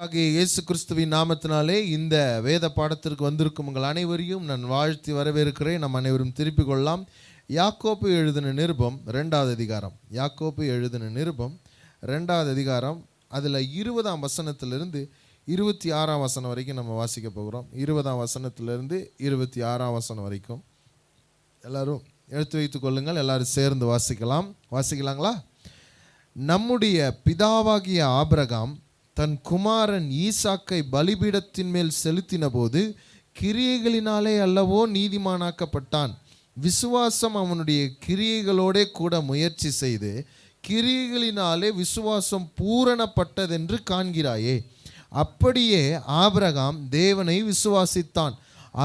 ஆகிய இயேசு கிறிஸ்துவின் நாமத்தினாலே இந்த வேத பாடத்திற்கு வந்திருக்கும் உங்கள் அனைவரையும் நான் வாழ்த்தி வரவேற்கிறேன். நம் அனைவரும் திருப்பிக் கொள்ளலாம். யாக்கோப்பு எழுதின நிருபம் 2வது அதிகாரம். யாக்கோப்பு எழுதின நிருபம் 2வது அதிகாரம், அதில் 20ஆம் வசனத்திலிருந்து 26ஆம் வசனம் வரைக்கும் நம்ம வாசிக்க போகிறோம். 20ஆம் வசனத்திலிருந்து 26ஆம் வசனம் வரைக்கும் எல்லாரும் எடுத்து வைத்துக் கொள்ளுங்கள். எல்லாரும் சேர்ந்து வாசிக்கலாங்களா? நம்முடைய பிதாவாகிய ஆபிரகாம் தன் குமாரன் ஈசாக்கை பலிபீடத்தின் மேல் செலுத்தின போது கிரியைகளினாலே அல்லவோ நீதிமானாக்கப்பட்டான். விசுவாசம் அவனுடைய கிரியைகளோட கூட முயற்சி செய்து கிரியைகளினாலே விசுவாசம் பூரணப்பட்டதென்று காண்கிறாயே. அப்படியே ஆபிரகாம் தேவனை விசுவாசித்தான்,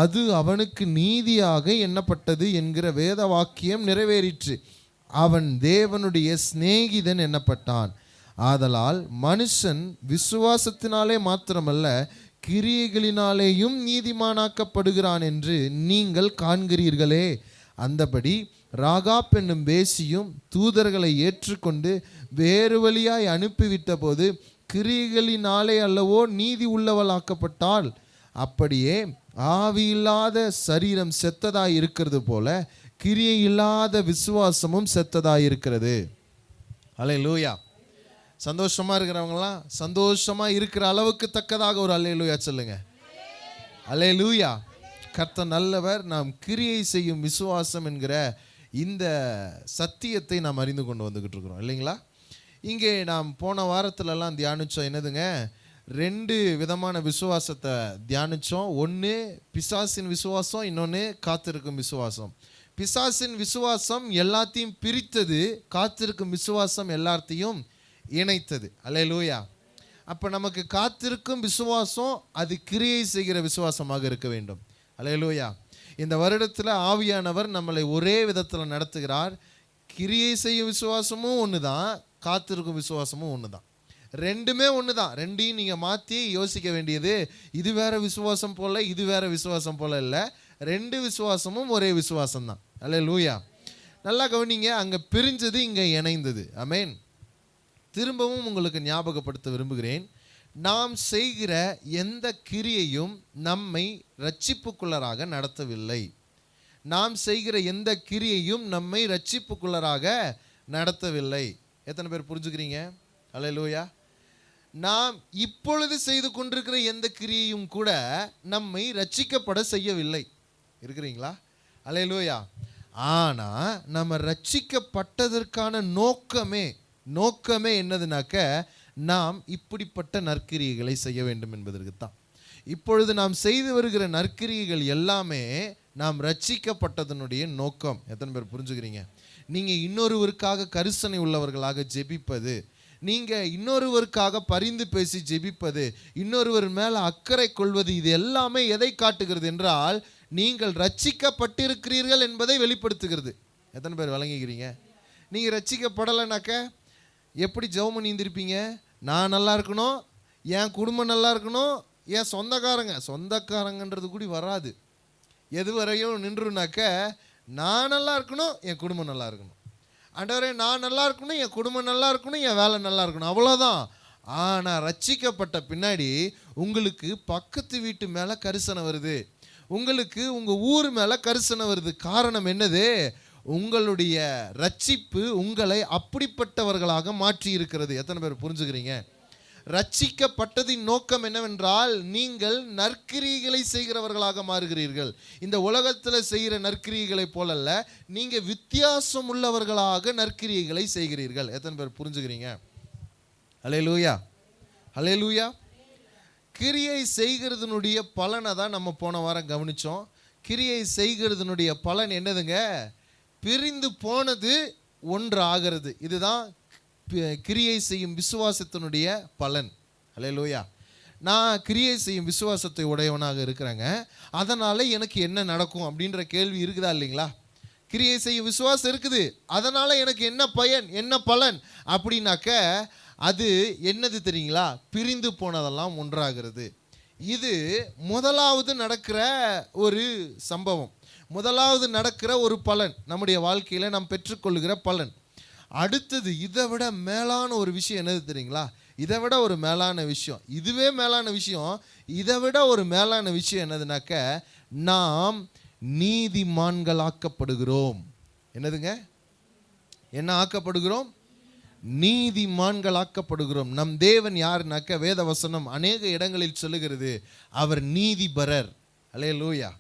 அது அவனுக்கு நீதியாக எண்ணப்பட்டது என்கிற வேத வாக்கியம் நிறைவேறிற்று. அவன் தேவனுடைய சிநேகிதன் எண்ணப்பட்டான். ஆதலால் மனுஷன் விசுவாசத்தினாலே மாத்திரமல்ல கிரியைகளினாலேயும் நீதிமானாக்கப்படுகிறான் என்று நீங்கள் காண்கிறீர்களே. அந்தபடி ராகாப் என்னும் வேசியும் தூதர்களை ஏற்றுக்கொண்டு வேறு வழியாய் அனுப்பிவிட்ட போது கிரியைகளினாலே அல்லவோ நீதி உள்ளவளாக்கப்பட்டாள். அப்படியே ஆவியில்லாத சரீரம் செத்ததாய் இருக்கிறது போல கிரியை இல்லாத விசுவாசமும் செத்ததாய் இருக்கிறது. அல்லேலூயா. சந்தோஷமா இருக்கிறவங்களாம் சந்தோஷமா இருக்கிற அளவுக்கு தக்கதாக ஒரு அல்லேலூயா சொல்லுங்க. அல்லேலூயா. கர்த்தர் நல்லவர். நாம் கிரியை செய்யும் விசுவாசம் என்கிற இந்த சத்தியத்தை நாம் அறிந்து கொண்டு வந்துகிட்டு இருக்கிறோம் இல்லைங்களா? இங்கே நாம் போன வாரத்திலலாம் தியானித்தோம். என்னதுங்க? 2 விதமான விசுவாசத்தை தியானித்தோம். ஒன்று பிசாசின் விசுவாசம், இன்னொன்று காத்திருக்கும் விசுவாசம். பிசாசின் விசுவாசம் எல்லாத்தையும் பிரித்தது, காத்திருக்கும் விசுவாசம் எல்லாத்தையும் இணைத்தது. அல்லேலூயா. அப்போ நமக்கு காத்திருக்கும் விசுவாசம் அது கிரியை செய்கிற விசுவாசமாக இருக்க வேண்டும். அல்லேலூயா. இந்த வருடத்தில் ஆவியானவர் நம்மளை ஒரே விதத்தில் நடத்துகிறார். கிரியை செய்யும் விசுவாசமும் ஒன்று தான், காத்திருக்கும் விசுவாசமும் ஒன்று தான். ரெண்டுமே ஒன்று தான். ரெண்டையும் நீங்கள் மாற்றி யோசிக்க வேண்டியது இது வேற விசுவாசம் போல் இது வேற விசுவாசம் போல் இல்லை. 2 விசுவாசமும் ஒரே விசுவாசம் தான். அல்லேலூயா. நல்லா கவனிங்க, அங்கே பிரிஞ்சது இங்கே இணைந்தது. ஆமென். திரும்பவும் உங்களுக்கு ஞாபகப்படுத்த விரும்புகிறேன். நாம் செய்கிற எந்த கிரியையும் நம்மை இரட்சிப்புக்குள்ளராக நடத்தவில்லை. நாம் செய்கிற எந்த கிரியையும் நம்மை இரட்சிப்புக்குள்ளராக நடத்தவில்லை. எத்தனை பேர் புரிஞ்சுக்கிறீங்க? அல்லேலூயா. நாம் இப்பொழுது செய்து கொண்டிருக்கிற எந்த கிரியையும் கூட நம்மை ரட்சிக்கப்பட செய்யவில்லை. இருக்கிறீங்களா? அல்லேலூயா. ஆனால் நம்ம ரட்சிக்கப்பட்டதற்கான நோக்கமே என்னதுனாக்க நாம் இப்படிப்பட்ட நற்கிரியைகளை செய்ய வேண்டும் என்பதற்கு தான். இப்பொழுது நாம் செய்து வருகிற நற்கிரியைகள் எல்லாமே நாம் ரட்சிக்கப்பட்டதனுடைய நோக்கம். எத்தனை பேர் புரிஞ்சுக்கிறீங்க? நீங்கள் இன்னொருவருக்காக கரிசனை உள்ளவர்களாக ஜெபிப்பது, நீங்கள் இன்னொருவருக்காக பரிந்து பேசி ஜெபிப்பது, இன்னொருவர் மேலே அக்கறை கொள்வது, இது எல்லாமே எதை காட்டுகிறது என்றால் நீங்கள் ரட்சிக்கப்பட்டிருக்கிறீர்கள் என்பதை வெளிப்படுத்துகிறது. எத்தனை பேர் வழங்கிக்கிறீங்க? நீங்கள் ரட்சிக்கப்படலைனாக்க எப்படி ஜெபம் பண்ணியிருந்திருப்பீங்க? நான் நல்லா இருக்கணும், என் குடும்பம் நல்லா இருக்கணும், என் சொந்தக்காரங்கன்றது கூட வராது. எது வரையும் நின்றுனாக்க நான் நல்லா இருக்கணும், என் குடும்பம் நல்லா இருக்கணும். ஆண்டவரே நான் நல்லா இருக்கணும், என் குடும்பம் நல்லா இருக்கணும், என் வேலை நல்லா இருக்கணும், அவ்வளோதான். ஆனால் ரட்சிக்கப்பட்ட பின்னாடி உங்களுக்கு பக்கத்து வீட்டு மேலே கரிசனை வருது, உங்களுக்கு உங்கள் ஊர் மேலே கரிசனை வருது. காரணம் என்னது? உங்களுடைய ரட்சிப்பு உங்களை அப்படிப்பட்டவர்களாக மாற்றி இருக்கிறது. எத்தனை பேர் புரிஞ்சுக்கிறீங்க? ரட்சிக்கப்பட்டதின் நோக்கம் என்னவென்றால் நீங்கள் நற்கிரியைகளை செய்கிறவர்களாக மாறுகிறீர்கள். இந்த உலகத்தில் செய்கிற நற்கிரியைகளை போலல்ல, நீங்கள் வித்தியாசம் உள்ளவர்களாக நற்கிரியைகளை செய்கிறீர்கள். எத்தனை பேர் புரிஞ்சுக்கிறீங்க? அல்லேலூயா. அல்லேலூயா. கிரியை செய்கிறதுனுடைய பலனை தான் நம்ம போன வாரம் கவனித்தோம். கிரியை செய்கிறதுனுடைய பலன் என்னதுங்க? பிரிந்து போனது ஒன்று ஆகிறது. இதுதான் கிரியை செய்யும் விசுவாசத்தினுடைய பலன். அல்லேலூயா. நான் கிரியை செய்யும் விசுவாசத்தை உடையவனாக இருக்கிறேங்க, அதனால் எனக்கு என்ன நடக்கும் அப்படின்ற கேள்வி இருக்குதா இல்லைங்களா? கிரியை செய்யும் விசுவாசம் இருக்குது, அதனால் எனக்கு என்ன பயன், என்ன பலன் அப்படின்னாக்க அது என்னது தெரியுங்களா? பிரிந்து போனதெல்லாம் ஒன்றாகிறது. இது முதலாவது நடக்கிற ஒரு சம்பவம், முதலாவது நடக்கிற ஒரு பலன், நம்முடைய வாழ்க்கையில் நாம் பெற்றுக்கொள்கிற பலன். அடுத்தது இதை விட மேலான ஒரு விஷயம் என்னது தெரியுங்களா? இதை விட ஒரு மேலான விஷயம், இதுவே மேலான விஷயம், இதை விட ஒரு மேலான விஷயம் என்னதுனாக்க, நாம் நீதிமான்கள் ஆக்கப்படுகிறோம். என்னதுங்க? என்ன ஆக்கப்படுகிறோம்? நீதிமான்கள் ஆக்கப்படுகிறோம். நம் தேவன் யாருனாக்க, வேத வசனம் அநேக இடங்களில் சொல்லுகிறது, அவர் நீதிபரர். அல்லேலூயா.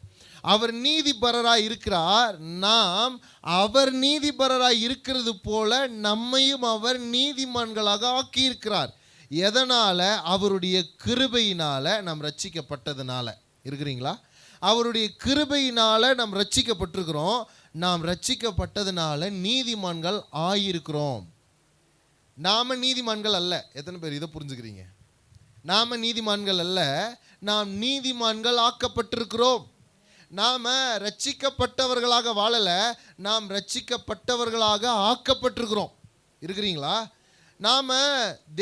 அவர் நீதிபரராய் இருக்கிறார். நாம் அவர் நீதிபரராய் இருக்கிறது போல நம்மையும் அவர் நீதிமான்களாக ஆக்கியிருக்கிறார். எதனால? அவருடைய கிருபையினால நாம் ரட்சிக்கப்பட்டதுனால. இருக்கிறீங்களா? அவருடைய கிருபையினால நாம் ரட்சிக்கப்பட்டிருக்கிறோம். நாம் ரட்சிக்கப்பட்டதுனால நீதிமான்கள் ஆயிருக்கிறோம். நாம நீதிமான்கள் அல்ல. எத்தனை பேர் இதை புரிஞ்சுக்கிறீங்க? நாம நீதிமான்கள் அல்ல, நாம் நீதிமான்கள் ஆக்கப்பட்டிருக்கிறோம். நாம ரட்சிக்கப்பட்டவர்களாக வாழல, நாம் ரட்சிக்கப்பட்டவர்களாக ஆக்கப்பட்டிருக்கிறோம். இருக்கிறீங்களா? நாம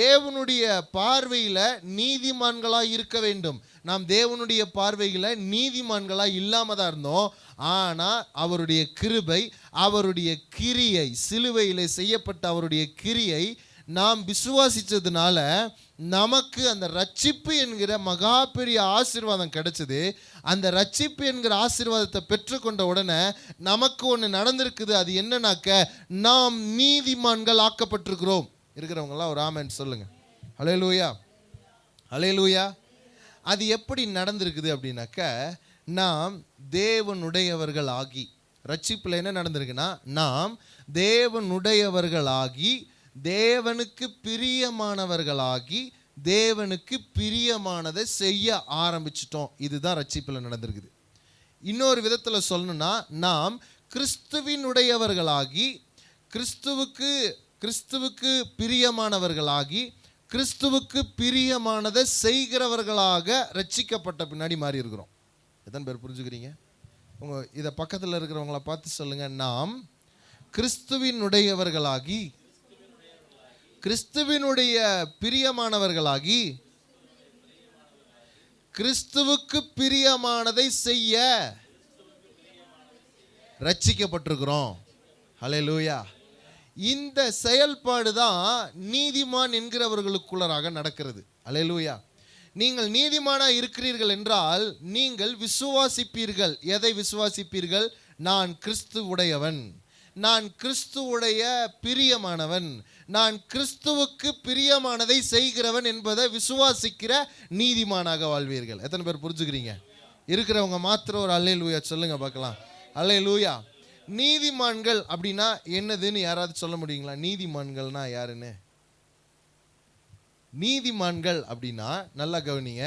தேவனுடைய பார்வையில நீதிமான்களாக இருக்க வேண்டும். நாம் தேவனுடைய பார்வையில நீதிமான்களாக இல்லாம தான் இருந்தோம். ஆனால் அவருடைய கிருபை, அவருடைய கிரியை, சிலுவையிலே செய்யப்பட்ட அவருடைய கிரியை நாம் விசுவாசித்ததுனால நமக்கு அந்த ரட்சிப்பு என்கிற மகா பெரிய ஆசீர்வாதம் கிடைச்சது. அந்த ரட்சிப்பு என்கிற ஆசீர்வாதத்தை பெற்றுக்கொண்ட உடனே நமக்கு ஒன்று நடந்திருக்குது. அது என்னன்னாக்க, நாம் நீதிமான்கள் ஆக்கப்பட்டிருக்கிறோம். இருக்கிறவங்களாம் ஒரு ஆமென் சொல்லுங்க. ஹல்லேலூயா, ஹல்லேலூயா. அது எப்படி நடந்திருக்குது அப்படின்னாக்க, நாம் தேவனுடையவர்கள் ஆகி, ரட்சிப்பில் என்ன நடந்திருக்குன்னா, நாம் தேவனுடையவர்களாகி தேவனுக்கு பிரியமானவர்களாகி தேவனுக்கு பிரியமானதை செய்ய ஆரம்பிச்சிட்டோம். இதுதான் ரட்சிப்பில் நடந்திருக்குது. இன்னொரு விதத்தில் சொல்லணும்னா, நாம் கிறிஸ்துவினுடையவர்களாகி கிறிஸ்துவுக்கு பிரியமானவர்களாகி கிறிஸ்துவுக்கு பிரியமானதை செய்கிறவர்களாக ரட்சிக்கப்பட்ட பின்னாடி மாறி இருக்கிறோம். எத்தனை பேர் புரிஞ்சுக்கிறீங்க? இதை பக்கத்தில் இருக்கிறவங்கள பார்த்து சொல்லுங்க, நாம் கிறிஸ்துவினுடையவர்களாகி கிறிஸ்துவினுடைய பிரியமானவர்களாகி கிறிஸ்துவுக்கு பிரியமானதை செய்ய ரட்சிக்கப்பட்டிருக்கிறோம். ஹல்லேலூயா. இந்த செயல்பாடு தான் நீதிமான் என்கிறவர்களுக்குள்ளராக நடக்கிறது. ஹல்லேலூயா. நீங்கள் நீதிமானாக இருக்கிறீர்கள் என்றால் நீங்கள் விசுவாசிப்பீர்கள். எதை விசுவாசிப்பீர்கள்? நான் கிறிஸ்துவுடையவன், நான் கிறிஸ்துவுடைய பிரியமானவன், நான் கிறிஸ்துவுக்கு பிரியமானதை செய்கிறவன் என்பதை விசுவாசிக்கிற நீதிமானாக வாழ்வீர்கள். எத்தனை பேர் புரிஞ்சுக்கிறீங்க? இருக்கிறவங்க மாத்திரம் ஒரு அல்லேலூயா சொல்லுங்க பார்க்கலாம். அல்லேலூயா. நீதிமான்கள் அப்படின்னா என்னதுன்னு யாராவது சொல்ல முடியுங்களா? நீதிமான்கள்னா யாருன்னு? நீதிமான்கள் அப்படின்னா நல்லா கவனிங்க,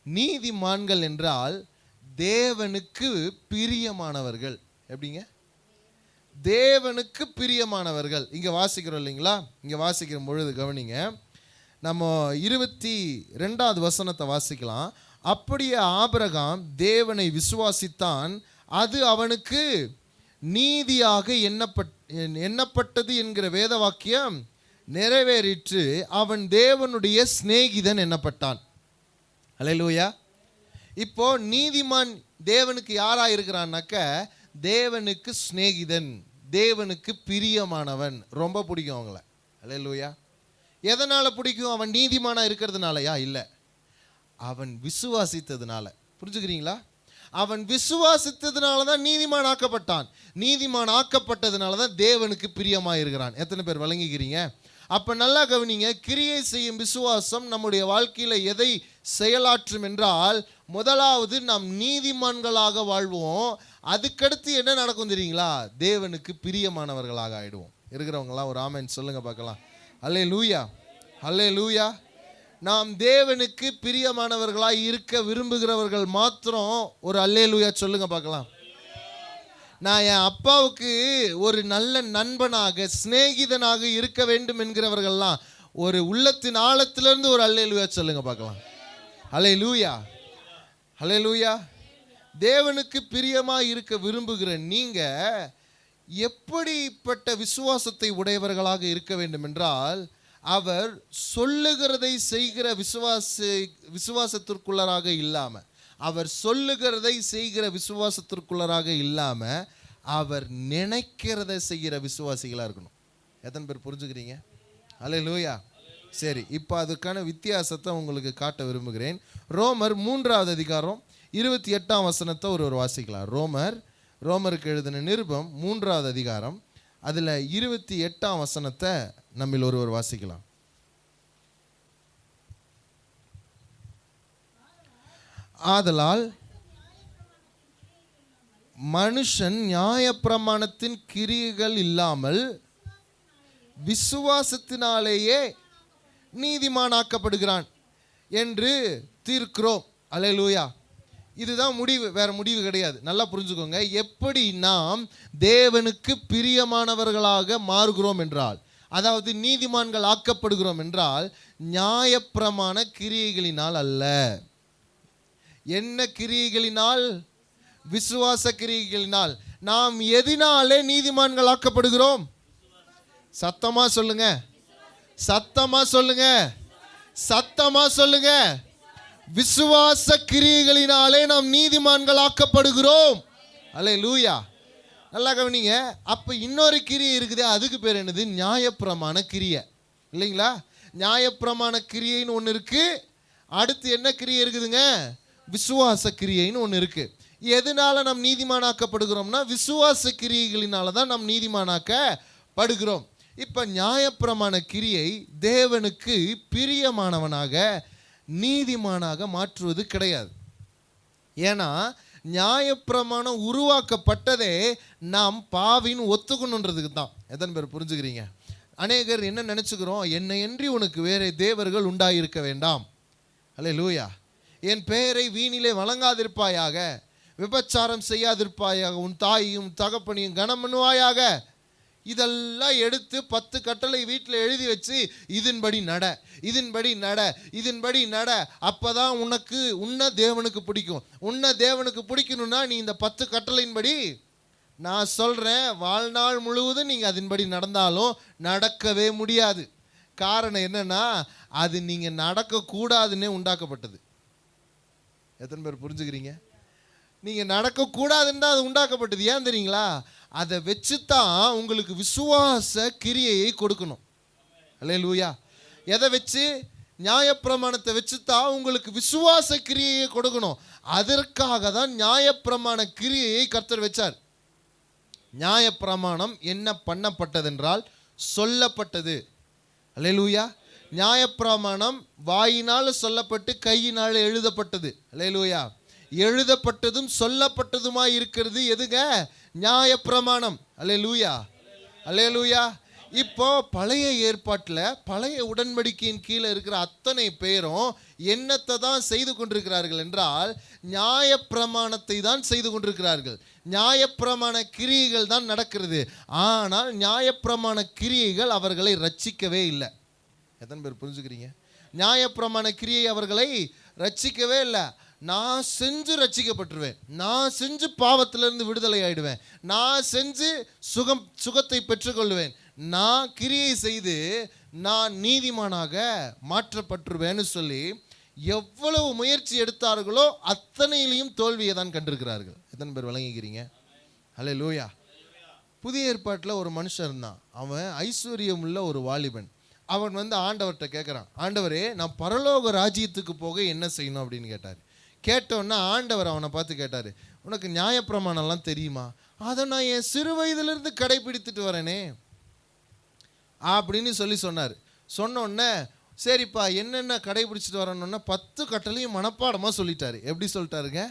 நீதிமான்கள் என்றால் தேவனுக்கு பிரியமானவர்கள். எப்படிங்க? தேவனுக்கு பிரியமானவர்கள். இங்கே வாசிக்கிறோம் இல்லைங்களா? இங்கே வாசிக்கிற பொழுது கவனிங்க, நம்ம 22வது வசனத்தை வாசிக்கலாம். அப்படியே ஆபிரகாம் தேவனை விசுவாசித்தான், அது அவனுக்கு நீதியாக எண்ணப்பட்டது என்கிற வேத வாக்கியம் நிறைவேறிற்று, அவன் தேவனுடைய சிநேகிதன் எண்ணப்பட்டான். அல்லேலூயா. இப்போ நீதிமான் தேவனுக்கு யாரா இருக்கிறான்னாக்க, தேவனுக்கு சிநேகிதன், தேவனுக்கு பிரியமானவன். ரொம்ப பிடிக்கும் அவங்கள. அல்லேலூயா. எதனால பிடிக்கும்? அவன் நீதிமானா இருக்கிறதுனாலயா? இல்லை, அவன் விசுவாசித்ததுனால. புரிஞ்சுக்கிறீங்களா? அவன் விசுவாசித்ததுனால தான் நீதிமான் ஆக்கப்பட்டான். நீதிமான் ஆக்கப்பட்டதுனால தான் தேவனுக்கு பிரியமாக இருக்கிறான். எத்தனை பேர் விளங்கிக்கிறீங்க? அப்போ நல்லா கவனிங்க, கிரியை செய்யும் விசுவாசம் நம்முடைய வாழ்க்கையில் எதை செயலாற்றும் என்றால், முதலாவது நாம் நீதிமான்களாக வாழ்வோம். அதுக்கடுத்து என்ன நடக்கும் தெரியுங்களா? தேவனுக்கு பிரியமானவர்களாக ஆயிடுவோம். இருக்கிறவங்களாம் ஒரு ஆமென் சொல்லுங்க பார்க்கலாம். அல்லேலூயா, அல்லேலூயா. நாம் தேவனுக்கு பிரியமானவர்களாக இருக்க விரும்புகிறவர்கள் மாத்திரம் ஒரு அல்லேலூயா சொல்லுங்க பார்க்கலாம். நான் என் அப்பாவுக்கு ஒரு நல்ல நண்பனாக சிநேகிதனாக இருக்க வேண்டும் என்கிறவர்கள்லாம் ஒரு உள்ளத்தின் ஆழத்திலிருந்து ஒரு அல்லேலூயா சொல்லுங்க பார்க்கலாம். அல்லேலூயா, அல்லேலூயா. தேவனுக்கு பிரியமாக இருக்க விரும்புகிற நீங்க எப்படிப்பட்ட விசுவாசத்தை உடையவர்களாக இருக்க வேண்டும் என்றால், அவர் சொல்லுகிறதை செய்கிற விசுவாசத்திற்குள்ளராக இல்லாமல், அவர் சொல்லுகிறதை செய்கிற விசுவாசத்திற்குள்ளராக இல்லாமல், அவர் நினைக்கிறதை செய்கிற விசுவாசிகளாக இருக்கணும். எத்தனை பேர் புரிஞ்சுக்கிறீங்க? அல்லேலூயா, சரி, இப்போ அதுக்கான வித்தியாசத்தை உங்களுக்கு காட்ட விரும்புகிறேன். ரோமர் 3வது அதிகாரம் 28ஆம் வசனத்தை ஒருவர் வாசிக்கலாம். ரோமருக்கு எழுதின நிருபம் 3வது அதிகாரம் அதில் 28ஆம் வசனத்தை நம்மில் ஒருவர் வாசிக்கலாம். ஆதலால் மனுஷன் நியாயப்பிரமாணத்தின் கிரியைகள் இல்லாமல் விசுவாசத்தினாலேயே நீதிமானாக்கப்படுகிறான் என்று தீர்க்கிறோம். அல்லேலூயா. இதுதான் முடிவு, வேற முடிவு கிடையாது. நல்லா புரிஞ்சுக்கோங்க. எப்படி நாம் தேவனுக்கு பிரியமானவர்களாக மாறுகிறோம் என்றால், அதாவது நீதிமான்கள் ஆக்கப்படுகிறோம் என்றால், நியாயப்பிரமாண கிரியைகளினால் அல்ல. என்ன கிரியைகளினால்? விசுவாச கிரியைகளினால். நாம் எதினாலே நீதிமான்கள் ஆக்கப்படுகிறோம்? சத்தமா சொல்லுங்க, சத்தமா சொல்லுங்க, சத்தமா சொல்லுங்க. விசுவாச கிரியைகளினாலே நாம் நீதிமான்கள் ஆக்கப்படுகிறோம். அல்லேலூயா. நல்லா கவனிங்க. அப்ப இன்னொரு கிரியை இருக்குது, அதுக்கு பேர் என்னது? நியாயப்பிரமாண கிரியை. இல்லைங்களா? நியாயப்பிரமாண கிரியைன்னு ஒன்று இருக்கு. அடுத்து என்ன கிரியை இருக்குதுங்க? விசுவாச கிரியைன்னு ஒன்று இருக்கு. எதனால நாம் நீதிமானாக்கப்படுகிறோம்னா விசுவாச கிரியைகளினால தான் நாம் நீதிமானாக்கப்படுகிறோம். இப்போ நியாயப்பிரமாண கிரியை தேவனுக்கு பிரியமானவனாக நீதிமானாக மாற்றுவது கிடையாது. ஏன்னா நியாயப்பிரமாணம் உருவாக்கப்பட்டதே நாம் பாவின்னு ஒத்துக்கணுன்றதுக்கு தான். எத்தனை பேர் புரிஞ்சுக்கிறீங்க? அநேகர் என்ன நினச்சிக்கிறோம்? என்னையன்றி உனக்கு வேறு தேவர்கள் உண்டாயிருக்க வேண்டாம். அல்லேலூயா. என் பெயரை வீணிலே வழங்காதிருப்பாயாக, விபச்சாரம் செய்யாதிருப்பாயாக, உன் தாயையும் தகப்பனையும் கனம் பண்ணுவாயாக. இதெல்லாம் எடுத்து 10 கட்டளை வீட்டில் எழுதி வச்சு இதன்படி நட, இதன்படி நட, இதன்படி நட. அப்போதான் உன்னை தேவனுக்கு பிடிக்கும். உன்னை தேவனுக்கு பிடிக்கணும்னா நீ இந்த 10 கட்டளையின்படி நான் சொல்கிறேன். வாழ்நாள் முழுவதும் நீங்கள் அதன்படி நடந்தாலும் நடக்கவே முடியாது. காரணம் என்னன்னா, அது நீங்கள் நடக்கக்கூடாதுன்னே உண்டாக்கப்பட்டது. எத்தனை பேர் புரிஞ்சுக்கிறீங்க? நீங்கள் நடக்கக்கூடாதுன்னு தான் அது உண்டாக்கப்பட்டது. ஏன் தெரியுங்களா? அதை வச்சு தான் உங்களுக்கு விசுவாச கிரியையை கொடுக்கணும். அல்லேலூயா. எதை வச்சு? நியாயப்பிரமாணத்தை வச்சு தான் உங்களுக்கு விசுவாச கிரியையை கொடுக்கணும். அதற்காக தான் நியாயப்பிரமாண கிரியையை கர்த்தர் வச்சார். நியாயப்பிரமாணம் என்ன பண்ணப்பட்டதென்றால் சொல்லப்பட்டது. அல்லேலூயா. நியாயப்பிரமாணம் வாயினால் சொல்லப்பட்டு கையினால் எழுதப்பட்டது. அல்லேலூயா. எழுதப்பட்டதும் சொல்லப்பட்டதுமாய் இருக்கிறது எதுங்க? நியாயப்பிரமாணம். அல்லேலூயா, அல்லேலூயா. இப்போ பழைய ஏற்பாட்டில் பழைய உடன்படிக்கையின் கீழே இருக்கிற அத்தனை பேரும் என்னத்தை தான் செய்து கொண்டிருக்கிறார்கள் என்றால் நியாயப்பிரமாணத்தை தான் செய்து கொண்டிருக்கிறார்கள். நியாயப்பிரமாண கிரியைகள் தான் நடக்கிறது. ஆனால் நியாயப்பிரமாண கிரியைகள் அவர்களை ரட்சிக்கவே இல்லை. எத்தனை பேர் புரிஞ்சுக்கிறீங்க? நியாயப்பிரமாண கிரியை அவர்களை ரட்சிக்கவே இல்லை. நான் செஞ்சு ரட்சிக்கப்பட்டுருவேன், நான் செஞ்சு பாவத்திலிருந்து விடுதலை ஆயிடுவேன், நான் செஞ்சு சுகத்தை பெற்றுக்கொள்வேன், நான் கிரியை செய்து நான் நீதிமானாக மாற்றப்பட்டுருவேன்னு சொல்லி எவ்வளவு முயற்சி எடுத்தார்களோ அத்தனையிலையும் தோல்வியை தான் கண்டிருக்கிறார்கள். எத்தனை பேர் விளங்கிக்கிறீங்க? அல்லேலூயா. புதிய ஏற்பாட்டில் ஒரு மனுஷன் இருந்தான். அவன் ஐஸ்வர்யம் உள்ள ஒரு வாலிபன். அவன் ஆண்டவர்கிட்ட கேட்குறான், ஆண்டவரே நான் பரலோக ராஜ்யத்துக்கு போக என்ன செய்யணும் அப்படின்னு கேட்டார். கேட்டோன்னா ஆண்டவர் அவனை பார்த்து கேட்டார், உனக்கு நியாயப்பிரமாணம்லாம் தெரியுமா? அதை நான் என் சிறு வயதிலிருந்து கடைபிடித்துட்டு வரேனே அப்படின்னு சொன்னார். சொன்னோடனே சரிப்பா என்னென்ன கடைபிடிச்சிட்டு வரணுன்னா 10 கட்டளையும் மனப்பாடமாக சொல்லிட்டாரு. எப்படி சொல்லிட்டாருங்க?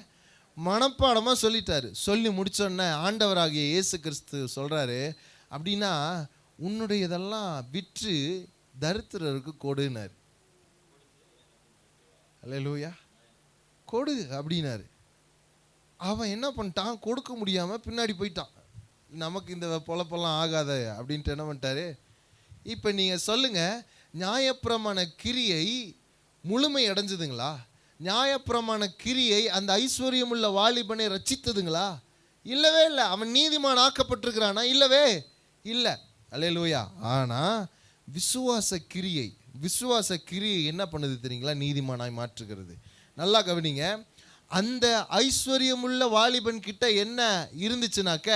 மனப்பாடமாக சொல்லிட்டாரு. சொல்லி முடிச்சோடனே ஆண்டவராகிய இயேசு கிறிஸ்து சொல்கிறாரு, அப்படின்னா உன்னுடைய இதெல்லாம் விற்று தரித்திரருக்கு கொடுனார். அல்லேலூயா. கொடு அப்படின்னாரு. அவன் என்ன பண்ணிட்டான்? கொடுக்க முடியாமல் பின்னாடி போயிட்டான். நமக்கு இந்த பொழப்பெல்லாம் ஆகாத அப்படின்ட்டு என்ன பண்ணிட்டாரு? இப்போ நீங்கள் சொல்லுங்கள், நியாயப்பிரமாண கிரியை முழுமை அடைஞ்சதுங்களா? நியாயப்பிரமாண கிரியை அந்த ஐஸ்வர்யம் உள்ள வாலிபனை ரட்சித்ததுங்களா? இல்லவே இல்லை. அவன் நீதிமான் ஆக்கப்பட்டிருக்கிறானா? இல்லவே இல்லை. அல்லேலூயா. ஆனால் விசுவாச கிரியை என்ன பண்ணுது தெரியுங்களா? நீதிமானாய் மாற்றுகிறது. நல்லா கவனிங்க. அந்த ஐஸ்வர்யமுள்ள வாலிபன் கிட்ட என்ன இருந்துச்சுனாக்க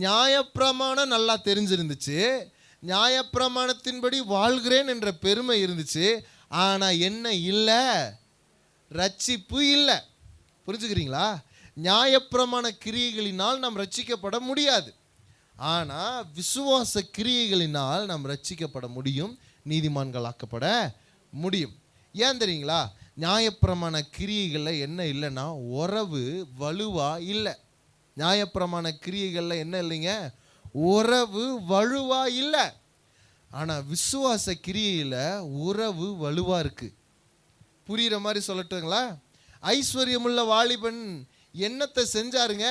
நியாயப்பிரமாணம் நல்லா தெரிஞ்சிருந்துச்சு, நியாயப்பிரமாணத்தின்படி வாழ்கிறேன் என்ற பெருமை இருந்துச்சு, ஆனால் என்ன இல்லை? ரட்சிப்பு இல்லை. புரிஞ்சுக்கிறீங்களா? நியாயப்பிரமாண கிரியைகளினால் நாம் ரட்சிக்கப்பட முடியாது. ஆனால் விசுவாச கிரியைகளினால் நாம் ரட்சிக்கப்பட முடியும், நீதிமான்களாக்கப்பட முடியும். ஏன் தெரியுங்களா? நியாயப்பிரமாண கிரியைகளில் என்ன இல்லைன்னா உறவு வலுவா இல்லை. நியாயப்பிரமாண கிரியைகளில் என்ன இல்லைங்க? உறவு வலுவா இல்லை. ஆனால் விசுவாச கிரியையில் உறவு வலுவா இருக்கு. புரிகிற மாதிரி சொல்லட்டுங்களா? ஐஸ்வர்யமுள்ள வாலிபன் என்னத்தை செஞ்சாருங்க?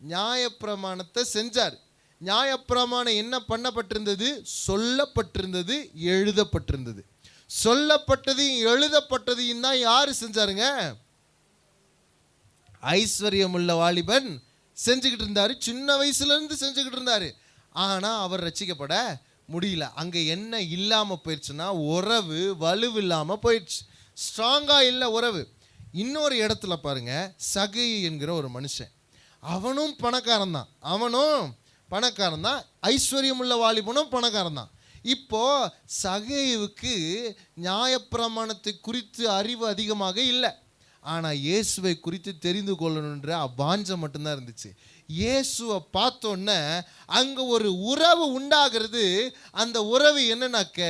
நியாயப்பிரமாணத்தை செஞ்சார். நியாயப்பிரமாணம் என்ன பண்ணப்பட்டிருந்தது? சொல்லப்பட்டிருந்தது, எழுதப்பட்டிருந்தது. சொல்லப்பட்டதையும் எழுதப்பட்டதையும் தான் யாரு செஞ்சாருங்க? ஐஸ்வர்யமுள்ள வாலிபன் செஞ்சுக்கிட்டு இருந்தாரு. சின்ன வயசுல இருந்து செஞ்சுக்கிட்டு இருந்தாரு. ஆனா அவர் ரட்சிக்கப்பட முடியல. அங்க என்ன இல்லாம போயிடுச்சுன்னா உறவு வலுவில்லாம போயிடுச்சு. ஸ்ட்ராங்கா இல்லை உறவு. இன்னொரு இடத்துல பாருங்க, சகை என்கிற ஒரு மனுஷன், அவனும் பணக்காரன் தான், ஐஸ்வர்யமுள்ள வாலிபனும் பணக்காரன் தான். இப்போ சகேயுவுக்கு நியாயப்பிரமாணத்தை குறித்து அறிவு அதிகமாக இல்லை, ஆனால் இயேசுவை குறித்து தெரிந்து கொள்ளணுன்ற வாஞ்சை மட்டும்தான் இருந்துச்சு. இயேசுவை பார்த்தோன்னே அங்கே ஒரு உறவு உண்டாகிறது. அந்த உறவு என்னன்னாக்க,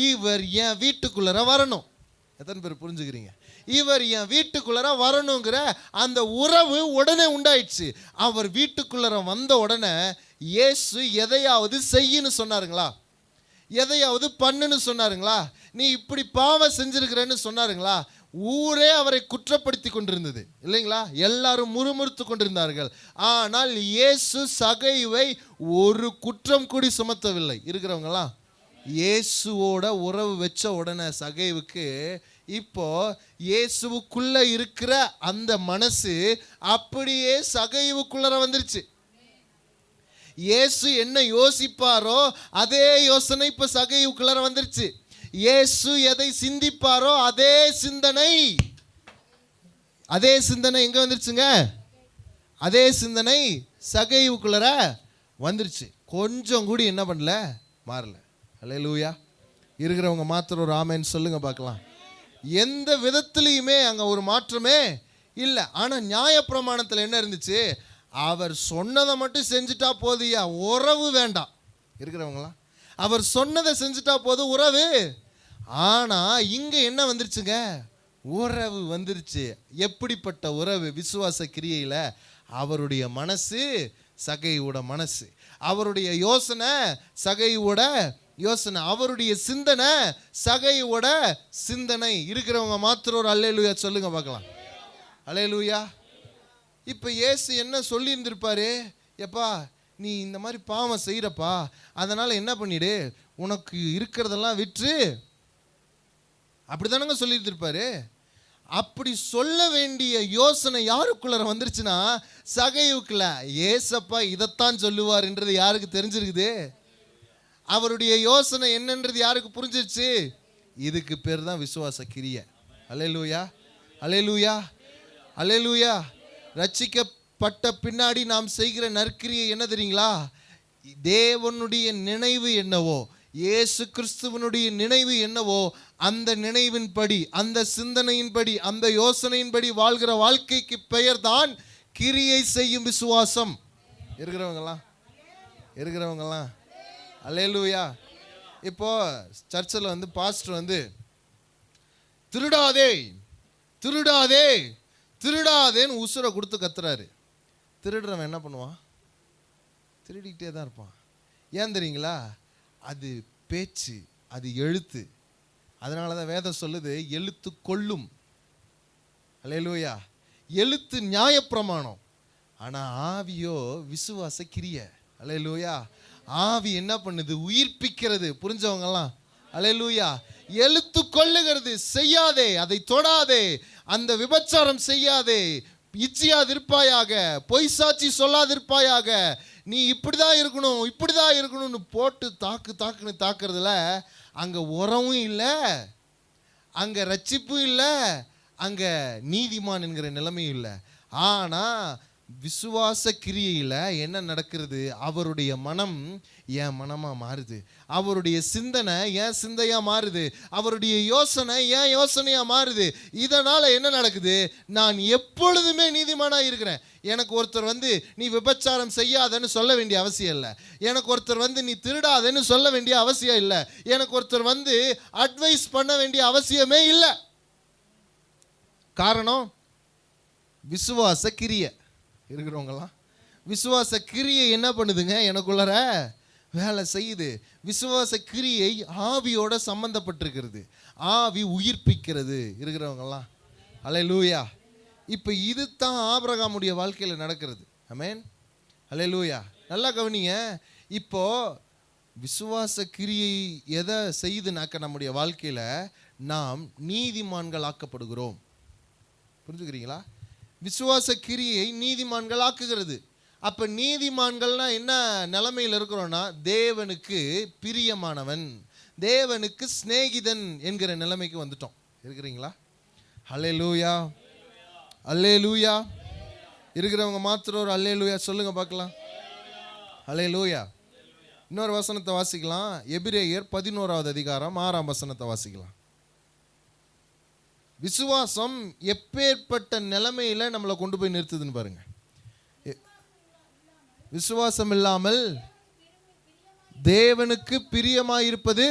இவர் என் வீட்டுக்குள்ளே வரணும். எத்தனை பேர் புரிஞ்சுக்கிறீங்க? இவர் என் வீட்டுக்குள்ளே வரணுங்கிற அந்த உறவு உடனே உண்டாயிடுச்சு. அவர் வீட்டுக்குள்ளே வந்த உடனே இயேசு எதையாவது செய்யன்னு சொன்னாருங்களா? எதையாவது பண்ணுன்னு சொன்னாருங்களா? நீ இப்படி பாவம் செஞ்சிருக்கிறேன்னு சொன்னாருங்களா? ஊரே அவரை குற்றப்படுத்தி கொண்டிருந்தது இல்லைங்களா? எல்லாரும் முறுமுறுத்து கொண்டிருந்தார்கள். ஆனால் இயேசு சகைவை ஒரு குற்றம் கூடி சுமத்தவில்லை. இருக்கிறவங்களாம் இயேசுவோட உறவு வச்ச உடனே சகைவுக்கு இப்போ இயேசுவுக்குள்ள இருக்கிற அந்த மனசு அப்படியே சகைவுக்குள்ள வந்துருச்சு. இயேசு என்ன யோசிப்பாரோ அதே யோசனை இப்ப சகைவுக்குள்ள வந்துருச்சு. இயேசு எதை சிந்திப்பாரோ அதே சிந்தனை எங்க வந்துருச்சுங்க? அதே சிந்தனை சகைவுக்குள்ள வந்துருச்சு. கொஞ்சம் கூடி என்ன பண்ணல, மாறல. அல்லேலூயா. இருக்கிறவங்க மாத்திரம் ஒரு ஆமென் சொல்லுங்க பார்க்கலாம். எந்த விதத்திலையுமே அங்க ஒரு மாற்றமே இல்லை. ஆனா நியாயப்பிரமாணத்தில் என்ன இருந்துச்சு? அவர் சொன்னதை மட்டும் செஞ்சுட்டா போதியா, உறவு வேண்டாம். இருக்கிறவங்களா அவர் சொன்னதை செஞ்சுட்டா போதும், உறவு. ஆனா இங்க என்ன வந்துருச்சுங்க? உறவு வந்துருச்சு. எப்படிப்பட்ட உறவு? விசுவாச கிரியையில அவருடைய மனசு சகையோட மனசு, அவருடைய யோசனை சகையோட யோசனை, அவருடைய சிந்தனை சகையோட சிந்தனை. இருக்கிறவங்க மாத்திரம் ஒரு அல்லேலூயா சொல்லுங்க பார்க்கலாம். அல்லேலூயா. இப்போ இயேசு என்ன சொல்லி இருந்திருப்பாரு? எப்பா நீ இந்த மாதிரி பாவம் செய்கிறப்பா, அதனால் என்ன பண்ணிடு, உனக்கு இருக்கிறதெல்லாம் விற்று, அப்படி தானங்க சொல்லியிருந்திருப்பாரு. அப்படி சொல்ல வேண்டிய யோசனை யாருக்குள்ள வந்துருச்சுன்னா சகைவுக்குள்ள. ஏசப்பா இதைத்தான் சொல்லுவார்ன்றது யாருக்கு தெரிஞ்சிருக்குது? அவருடைய யோசனை என்னன்றது யாருக்கு புரிஞ்சிருச்சு? இதுக்கு பேர் தான் விசுவாச கிரியை. அல்லேலூயா, அல்லேலூயா, அல்லேலூயா. ரட்சிக்கப்பட்ட பின்னாடி நாம் செய்கிற நற்கிரியை என்ன தெரியுங்களா? தேவனுடைய நினைவு என்னவோ, இயேசு கிறிஸ்துவனுடைய நினைவு என்னவோ, அந்த நினைவின்படி, அந்த சிந்தனையின்படி, அந்த யோசனையின்படி வாழ்கிற வாழ்க்கைக்கு பெயர் தான் கிரியை செய்யும் விசுவாசம். இருக்கிறவங்களாம் அல்லேலூயா. இப்போ சர்ச்சில் பாஸ்டர் திருடாதே திருடாதே திருடாதேன்னு உசுரை கொடுத்து கத்துறாரு. திருடுறவன் என்ன பண்ணுவான்? திருடிக்கிட்டே தான் இருப்பான். ஏன் தெரியுங்களா? அது பேச்சு, அது எழுத்து. அதனால தான் வேதம் சொல்லுது எழுத்து கொல்லும். அல்லேலூயா. எழுத்து நியாயப்பிரமாணம், ஆனால் ஆவியோ விசுவாச கிரிய. அல்லேலூயா. ஆவி என்ன பண்ணுது? உயிர்ப்பிக்கிறது. புரிஞ்சவங்கலாம் அல்லேலூயா. எழுத்து கொல்லுகிறது. செய்யாதே, அதை தொடாதே, அந்த விபச்சாரம் செய்யாதே, இச்சியாதிருப்பாயாக, பொய் சாட்சி சொல்லாதிருப்பாயாக, நீ இப்படிதான் இருக்கணும் இப்படிதான் இருக்கணும்னு போட்டு தாக்குன்னு தாக்குறதுல அங்கே உரமும் இல்லை, அங்கே ரட்சிப்பும் இல்லை, அங்கே நீதிமான் என்கிற நிலைமையும் இல்லை. ஆனால் விசுவாச கிரியையில் என்ன நடக்கிறது? அவருடைய மனம் என் மனமாக மாறுது, அவருடைய சிந்தனை என் சிந்தையாக மாறுது, அவருடைய யோசனை என் யோசனையாக மாறுது. இதனால் என்ன நடக்குது? நான் எப்பொழுதுமே நீதிமானாக இருக்கிறேன். எனக்கு ஒருத்தர் நீ விபச்சாரம் செய்யாதன்னு சொல்ல வேண்டிய அவசியம் இல்லை. எனக்கு ஒருத்தர் நீ திருடாதன்னு சொல்ல வேண்டிய அவசியம் இல்லை. எனக்கு ஒருத்தர் அட்வைஸ் பண்ண வேண்டிய அவசியமே இல்லை. காரணம் விசுவாச கிரியை. இருக்கிறவங்களாம் விசுவாச கிரியை என்ன பண்ணுதுங்க? எனக்குள்ளர வேலை செய்யுது. விசுவாச கிரியை ஆவியோட சம்பந்தப்பட்டிருக்கிறது. ஆவி உயிர்ப்பிக்கிறது. இருக்கிறவங்கலாம் அல்லேலூயா. இப்போ இது தான் ஆபிரகாமுடைய வாழ்க்கையில் நடக்கிறது. ஆமென், அல்லேலூயா. நல்லா கவனிங்க. இப்போ விசுவாச கிரியை எதை செய்யுதுனாக்க நம்முடைய வாழ்க்கையில் நாம் நீதிமான்கள் ஆக்கப்படுகிறோம். புரிஞ்சுக்கிறீங்களா? விசுவாச கிரியை நீதிமான்கள் ஆக்குகிறது. அப்போ நீதிமான்கள்னா என்ன நிலைமையில் இருக்கிறோன்னா, தேவனுக்கு பிரியமானவன், தேவனுக்கு சிநேகிதன் என்கிற நிலைமைக்கு வந்துட்டோம். இருக்கிறீங்களா? அல்லேலூயா, அல்லேலூயா. இருக்கிறவங்க மாத்திரம் ஒரு அல்லேலூயா சொல்லுங்க பார்க்கலாம். அல்லேலூயா. இன்னொரு வசனத்தை வாசிக்கலாம். எபிரேயர் 11வது அதிகாரம் 6ஆம் வசனத்தை வாசிக்கலாம். விசுவாசம் எப்பேற்பட்ட நிலைமையில நம்மளை கொண்டு போய் நிறுத்துதுன்னு பாருங்க. விசுவாசம் இல்லாமல் தேவனுக்கு பிரியமாயிருப்பது,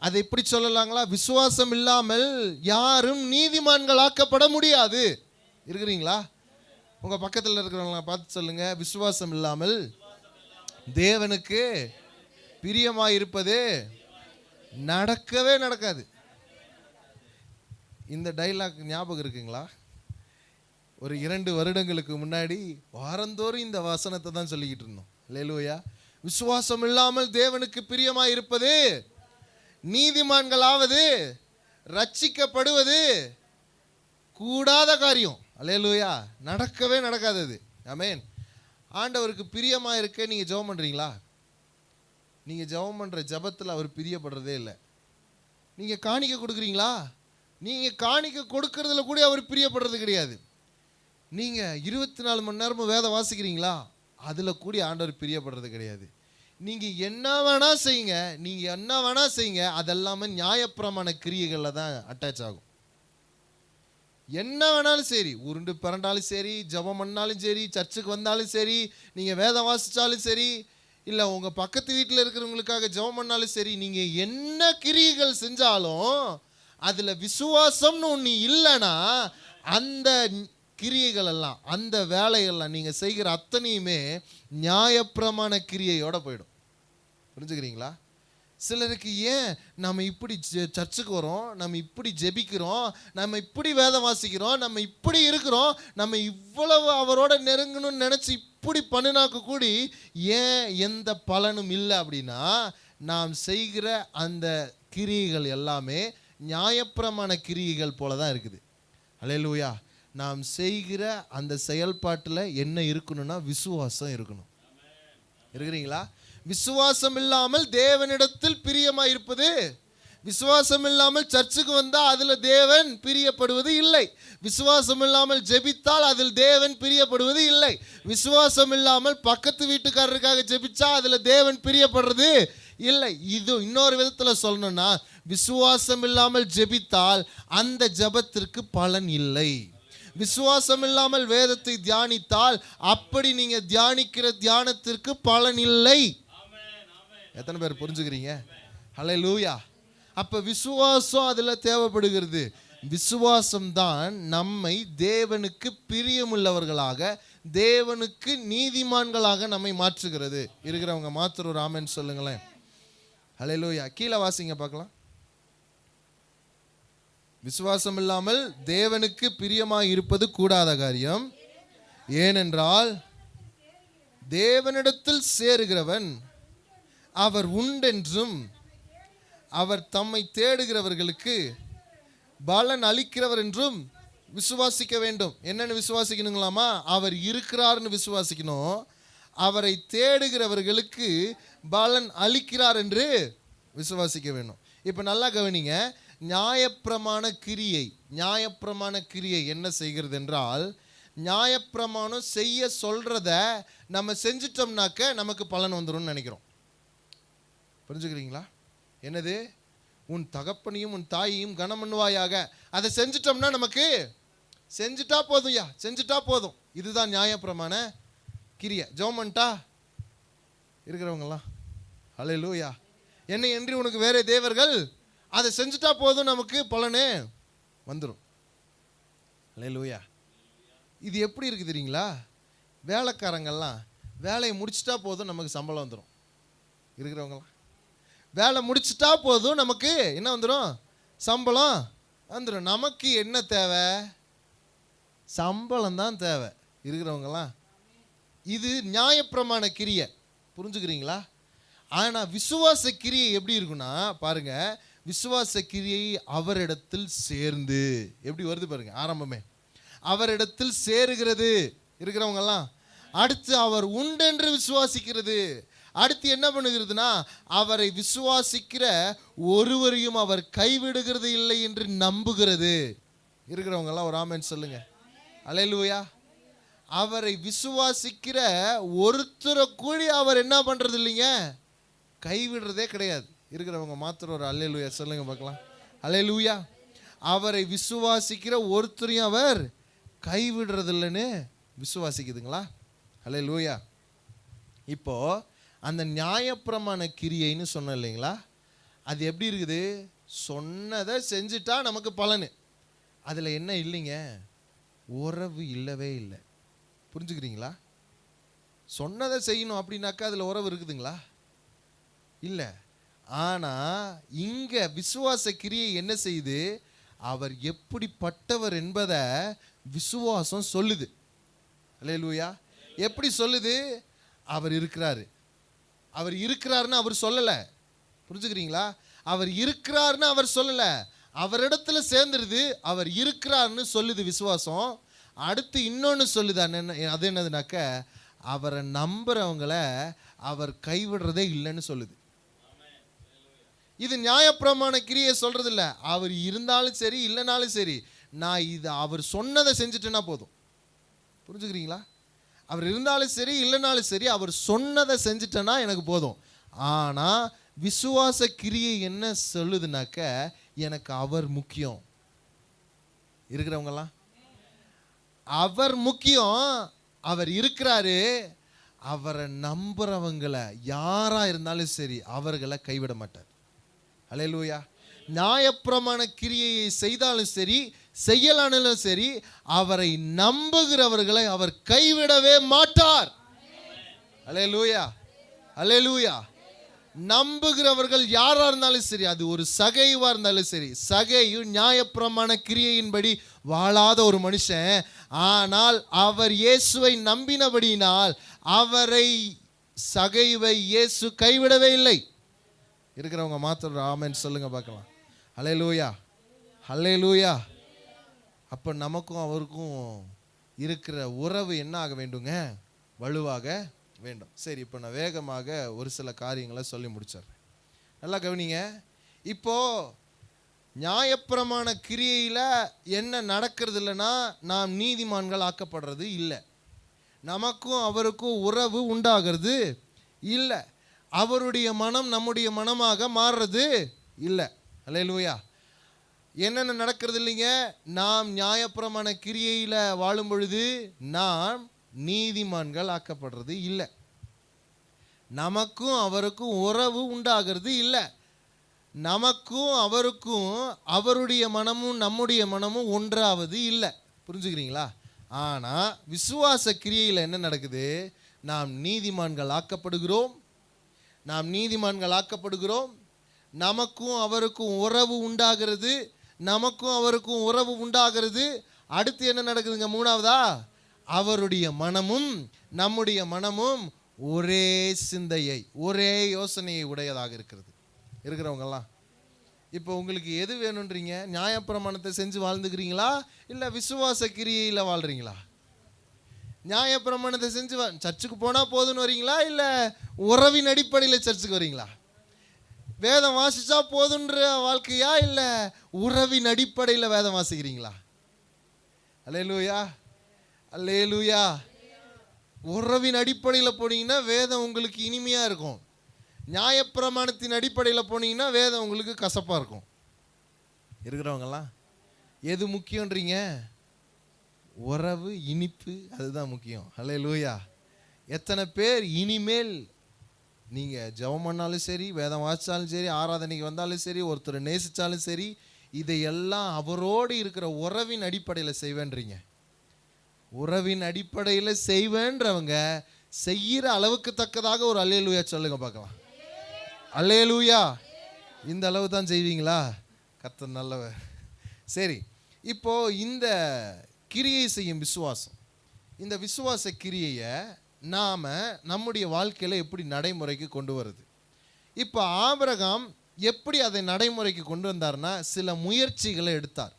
அதை எப்படி சொல்லலாங்களா? விசுவாசம் இல்லாமல் யாரும் நீதிமான்கள் ஆக்கப்பட முடியாது. இருக்கிறீங்களா? உங்க பக்கத்தில் இருக்கிறவங்கள பார்த்து சொல்லுங்க, விசுவாசம் இல்லாமல் தேவனுக்கு பிரியமாயிருப்பது நடக்கவே நடக்காது. இந்த டைலாக் ஞாபகம் இருக்குங்களா? ஒரு 2 வருடங்களுக்கு முன்னாடி வாரந்தோறும் இந்த வசனத்தை தான் சொல்லிக்கிட்டு இருந்தோம். அல்லேலூயா. விசுவாசம் இல்லாமல் தேவனுக்கு பிரியமாய் இருப்பது, நீதிமான்களாவது ரட்சிக்கப்படுவது கூடாத காரியம். அல்லேலூயா. நடக்கவே நடக்காதது. ஆமென். ஆண்டவருக்கு பிரியமா இருக்க நீங்க ஜெபம் பண்றீங்களா? நீங்க ஜெபம் பண்ற ஜெபத்தில் அவர் பிரியப்படுறதே இல்லை. நீங்க காணிக்கை கொடுக்குறீங்களா? நீங்கள் காணிக்கை கொடுக்கறதுல கூட அவர் பிரியப்படுறது கிடையாது. நீங்கள் 24 மணி நேரமும் வேதம் வாசிக்கிறீங்களா? அதில் கூட ஆண்டவர் பிரியப்படுறது கிடையாது. நீங்கள் என்ன வேணால் செய்யுங்க, நீங்கள் என்ன வேணால் செய்யுங்க, அதெல்லாமே நியாயப்பிரமாண கிரியைகளில் தான் அட்டாச் ஆகும். என்ன வேணாலும் சரி, உருண்டு பிறண்டாலும் சரி, ஜெபம் பண்ணாலும் சரி, சர்ச்சுக்கு வந்தாலும் சரி, நீங்கள் வேதம் வாசித்தாலும் சரி, இல்லை உங்கள் பக்கத்து வீட்டில் இருக்கிறவங்களுக்காக ஜெபம் பண்ணாலும் சரி, நீங்கள் என்ன கிரியைகள் செஞ்சாலும் அதில் விசுவாசம்னு ஒன்று இல்லைன்னா அந்த கிரியைகள் எல்லாம், அந்த வேலைகள்லாம், நீங்கள் செய்கிற அத்தனையுமே நியாயப்பிரமாண கிரியையோட போயிடும். புரிஞ்சுக்கிறீங்களா? சிலருக்கு ஏன் நம்ம இப்படி சர்ச்சுக்கு வரோம், நம்ம இப்படி ஜெபிக்கிறோம், நம்ம இப்படி வேதம் வாசிக்கிறோம், நம்ம இப்படி இருக்கிறோம், நம்ம இவ்வளவு அவரோட நெருங்கணும்னு நினச்சி இப்படி பண்ணினாக்க கூடி ஏன் எந்த பலனும் இல்லை அப்படின்னா, நாம் செய்கிற அந்த கிரியைகள் எல்லாமே நியாயப்பிரமாண கிரியைகள் போல தான் இருக்குது. அல்லேலூயா. நாம் செய்கிற அந்த செயல்பாட்டில் என்ன இருக்கணும்னா விசுவாசம் இருக்கணும். இருக்கிறீங்களா? விசுவாசம் இல்லாமல் தேவனிடத்தில் பிரியமாக இருப்பது, விசுவாசம் இல்லாமல் சர்ச்சுக்கு வந்தால் அதில் தேவன் பிரியப்படுவது இல்லை. விசுவாசம் இல்லாமல் ஜெபித்தால் அதில் தேவன் பிரியப்படுவது இல்லை. விசுவாசம் இல்லாமல் பக்கத்து வீட்டுக்காரருக்காக ஜெபிச்சா அதில் தேவன் பிரியப்படுறது இல்லை. இது இன்னொரு விதத்தில் சொல்லணும்னா, விசுவாசம் இல்லாமல் ஜெபித்தால் அந்த ஜெபத்திற்கு பலன் இல்லை. விசுவாசம் இல்லாமல் வேதத்தை தியானித்தால் அப்படி நீங்க தியானிக்கிற தியானத்திற்கு பலன் இல்லை. எத்தனை பேர் புரிஞ்சுக்கிறீங்க? ஹல்லேலூயா. அப்ப விசுவாசம் அதுல தேவைப்படுகிறது. விசுவாசம் தான் நம்மை தேவனுக்கு பிரியமுள்ளவர்களாக, தேவனுக்கு நீதிமான்களாக நம்மை மாற்றுகிறது. இருக்கிறவங்க மாத்திரம் ஒரு ஆமென் சொல்லுங்களேன். ஹல்லேலூயா. கீழே வாசிங்க பார்க்கலாம். விசுவாசம் இல்லாமல் தேவனுக்கு பிரியமாய் இருப்பது கூடாத காரியம். ஏனென்றால் தேவனிடத்தில் சேருகிறவன் அவர் உண்டென்றும் அவர் தம்மை தேடுகிறவர்களுக்கு பலன் அளிக்கிறவர் என்றும் விசுவாசிக்க வேண்டும். என்னன்னு விசுவாசிக்கணுங்களாமா? அவர் இருக்கிறார்னு விசுவாசிக்கணும். அவரை தேடுகிறவர்களுக்கு பலன் அளிக்கிறார் என்று விசுவாசிக்க வேண்டும். இப்போ நல்லா கவனிங்க. நியாயப்பிரமாண கிரியை என்ன செய்கிறது என்றால், நியாயப்பிரமாணம் செய்ய சொல்றத நம்ம செஞ்சிட்டோம்னாக்க நமக்கு பலன் வந்துடும் நினைக்கிறோம். புரிஞ்சுக்கிறீங்களா? என்னது? உன் தகப்பனையும் உன் தாயையும் கனம் பண்ணுவாயாக. அதை செஞ்சிட்டோம்னா நமக்கு செஞ்சுட்டா போதும்யா, செஞ்சுட்டா போதும். இதுதான் நியாயப்பிரமாண கிரியை. ஜெபம் பண்ணிட்டா இருக்கிறவங்கலாம் ஹல்லேலூயா. என்னை என்று உனக்கு வேற தேவர்கள், அதை செஞ்சுட்டா போதும், நமக்கு பலனே வந்துடும். ஹல்லேலூயா. இது எப்படி இருக்குது தெரியுங்களா? வேலைக்காரங்கள்லாம் வேலையை முடிச்சிட்டா போதும் நமக்கு சம்பளம் வந்துடும். இருக்கிறவங்களாம் வேலை முடிச்சிட்டா போதும் நமக்கு என்ன வந்துடும்? சம்பளம் வந்துடும். நமக்கு என்ன தேவை? சம்பளம் தான் தேவை. இருக்கிறவங்களாம் இது நியாயப்பிரமாண கிரியை. புரிஞ்சுக்கிறீங்களா? ஆனால் விசுவாச கிரியை எப்படி இருக்குன்னா பாருங்க, விசுவாச கிரியை அவரிடத்தில் சேர்ந்து எப்படி வருது பாருங்க. ஆரம்பமே அவரிடத்தில் சேருகிறது. இருக்கிறவங்கெல்லாம் அடுத்து அவர் உண்டென்று விசுவாசிக்கிறது. அடுத்து என்ன பண்ணுகிறதுனா அவரை விசுவாசிக்கிற ஒருவரையும் அவர் கைவிடுகிறது இல்லை என்று நம்புகிறது. இருக்கிறவங்கெல்லாம் ஒரு ஆமென் சொல்லுங்க. அல்லேலூயா. அவரை விசுவாசிக்கிற ஒருத்தரை கூடி அவர் என்ன பண்றது இல்லைங்க, கைவிடுறதே கிடையாது. இருக்கிறவங்க மாத்திரம் ஒரு அல்லேலூயா சொல்லுங்க பார்க்கலாம். அல்லேலூயா. அவரை விசுவாசிக்கிற ஒருத்தரையும் அவர் கைவிடுறது இல்லைன்னு விசுவாசிக்குதுங்களா? அல்லேலூயா. இப்போ அந்த நியாயப்பிரமாண கிரியைன்னு சொன்ன இல்லைங்களா, அது எப்படி இருக்குது? சொன்னதை செஞ்சுட்டா நமக்கு பலனு. அதில் என்ன இல்லைங்க, உறவு இல்லவே இல்லை. புரிஞ்சுக்கிறீங்களா? சொன்னதை செய்யணும் அப்படின்னாக்கா அதில் உறவு இருக்குதுங்களா? இல்லை. ஆனால் இங்கே விசுவாச கிரியை என்ன செய்யுது? அவர் எப்படிப்பட்டவர் என்பதை விசுவாசம் சொல்லுது. அல்லேலூயா. எப்படி சொல்லுது? அவர் இருக்கிறாரு. அவர் இருக்கிறாருன்னு அவர் சொல்லலை. புரிஞ்சுக்கிறீங்களா? அவர் இருக்கிறாருன்னு அவர் சொல்லலை, அவரிடத்துல சேர்ந்துருது. அவர் இருக்கிறாருன்னு சொல்லுது விசுவாசம். அடுத்து இன்னொன்று சொல்லுது. அது என்னதுனாக்க அவரை நம்புறவங்கள அவர் கைவிடுறதே இல்லைன்னு சொல்லுது. இது நியாயப்பிரமாண கிரியை சொல்றது இல்லை. அவர் இருந்தாலும் சரி இல்லைனாலும் சரி, நான் இது அவர் சொன்னதை செஞ்சுட்டேன்னா போதும். புரிஞ்சுக்கிறீங்களா? அவர் இருந்தாலும் சரி இல்லைனாலும் சரி, அவர் சொன்னதை செஞ்சுட்டேன்னா எனக்கு போதும். ஆனால் விசுவாச கிரியை என்ன சொல்லுதுனாக்க எனக்கு அவர் முக்கியம். இருக்கிறவங்கலாம் அவர் முக்கியம். அவர் இருக்கிறாரு. அவரை நம்புறவங்களை யாரா இருந்தாலும் சரி அவர்களை கைவிட மாட்டார். அல்லேலூயா. நியாயப்பிரமாண கிரியையை செய்தாலும் சரி செய்யலானாலும் சரி, அவரை நம்புகிறவர்களை அவர் கைவிடவே மாட்டார். அல்லேலூயா. அல்லேலூயா. நம்புகிறவர்கள் யாரா இருந்தாலும் சரி, அது ஒரு சகைவா இருந்தாலும் சரி. சகையும் நியாயப்பிரமாண கிரியையின்படி வாழாத ஒரு மனுஷன், ஆனால் அவர் இயேசுவை நம்பினபடியினால் அவரை சகைவை இயேசு கைவிடவே இல்லை. இருக்கிறவங்க மாத்திரம் ஆமென் சொல்லுங்க பார்க்கலாம். அல்லேலூயா. அல்லேலூயா. அப்போ நமக்கும் அவருக்கும் இருக்கிற உறவு என்ன ஆக வேண்டுங்க? வலுவாக வேண்டும். சரி, இப்போ நான் வேகமாக ஒரு சில காரியங்களை சொல்லி முடிச்சிடுறேன். நல்லா கவனிங்க. இப்போ நியாயப்பிரமாண கிரியையில் என்ன நடக்கிறது இல்லைன்னா நாம் நீதிமான்கள் ஆக்கப்படுறது இல்லை. நமக்கும் அவருக்கும் உறவு உண்டாகிறது இல்லை. அவருடைய மனம் நம்முடைய மனமாக மாறுறது இல்லை. அல்லேலூயா. என்னென்ன நடக்கிறது இல்லைங்க? நாம் நியாயப்பிரமாண கிரியையில் வாழும் பொழுது நாம் நீதிமான்கள் ஆக்கப்படுறது இல்லை. நமக்கும் அவருக்கும் உறவு உண்டாகிறது இல்லை. நமக்கும் அவருக்கும் அவருடைய மனமும் நம்முடைய மனமும் ஒன்றாவது இல்லை. புரிஞ்சுக்கிறீங்களா? ஆனால் விசுவாச கிரியையில் என்ன நடக்குது? நாம் நீதிமான்கள் ஆக்கப்படுகிறோம். நாம் நீதிமான்கள் ஆக்கப்படுகிறோம். நமக்கும் அவருக்கும் உறவு உண்டாகிறது. நமக்கும் அவருக்கும் உறவு உண்டாகிறது. அடுத்து என்ன நடக்குதுங்க? மூணாவதா, அவருடைய மனமும் நம்முடைய மனமும் ஒரே சிந்தையை ஒரே யோசனையை உடையதாக இருக்கிறது. இருக்கிறவங்கெல்லாம் இப்போ உங்களுக்கு எது வேணுன்றீங்க? நியாயப்பிரமாணத்தை செஞ்சு வாழ்ந்துக்கிறீங்களா இல்லை விசுவாச கிரியையில் வாழ்கிறீங்களா? நியாயப்பிரமாணத்தை செஞ்சு சர்ச்சுக்கு போனால் போதுன்னு வரீங்களா இல்லை உறவின் அடிப்படையில் சர்ச்சுக்கு வரீங்களா? வேதம் வாசிச்சா போதுன்ற வாழ்க்கையா இல்லை உறவின் அடிப்படையில் வேதம் வாசிக்கிறீங்களா? அல்லேலூயா. அல்லேலூயா. உறவின் அடிப்படையில் போனீங்கன்னா வேதம் உங்களுக்கு இனிமையாக இருக்கும். நியாயப்பிரமாணத்தின் அடிப்படையில் போனீங்கன்னா வேதம் உங்களுக்கு கசப்பாக இருக்கும். இருக்கிறவங்கலாம் எது முக்கியன்றீங்க? உறவு, இனிப்பு, அதுதான் முக்கியம். அல்லேலூயா. எத்தனை பேர் இனிமேல் நீங்கள் ஜெபம் பண்ணாலும் சரி, வேதம் வாசித்தாலும் சரி, ஆராதனைக்கு வந்தாலும் சரி, ஒருத்தரை நேசித்தாலும் சரி, இதையெல்லாம் அவரோடு இருக்கிற உறவின் அடிப்படையில் செய்வேன்றீங்க. உறவின் அடிப்படையில் செய்வேன்றவங்க செய்கிற அளவுக்கு தக்கதாக ஒரு அல்லேலூயா சொல்லுங்க பார்க்கலாம். அல்லேலூயா. இந்த அளவு தான் செய்வீங்களா? கர்த்தர் நல்லவர். சரி, இப்போ இந்த கிரியை செய்யும் விசுவாசம், இந்த விசுவாச கிரியையை நாம் நம்முடைய வாழ்க்கையில் எப்படி நடைமுறைக்கு கொண்டு வருது? இப்போ ஆபிரகாம் எப்படி அதை நடைமுறைக்கு கொண்டு வந்தார்னா சில முயற்சிகளை எடுத்தார்.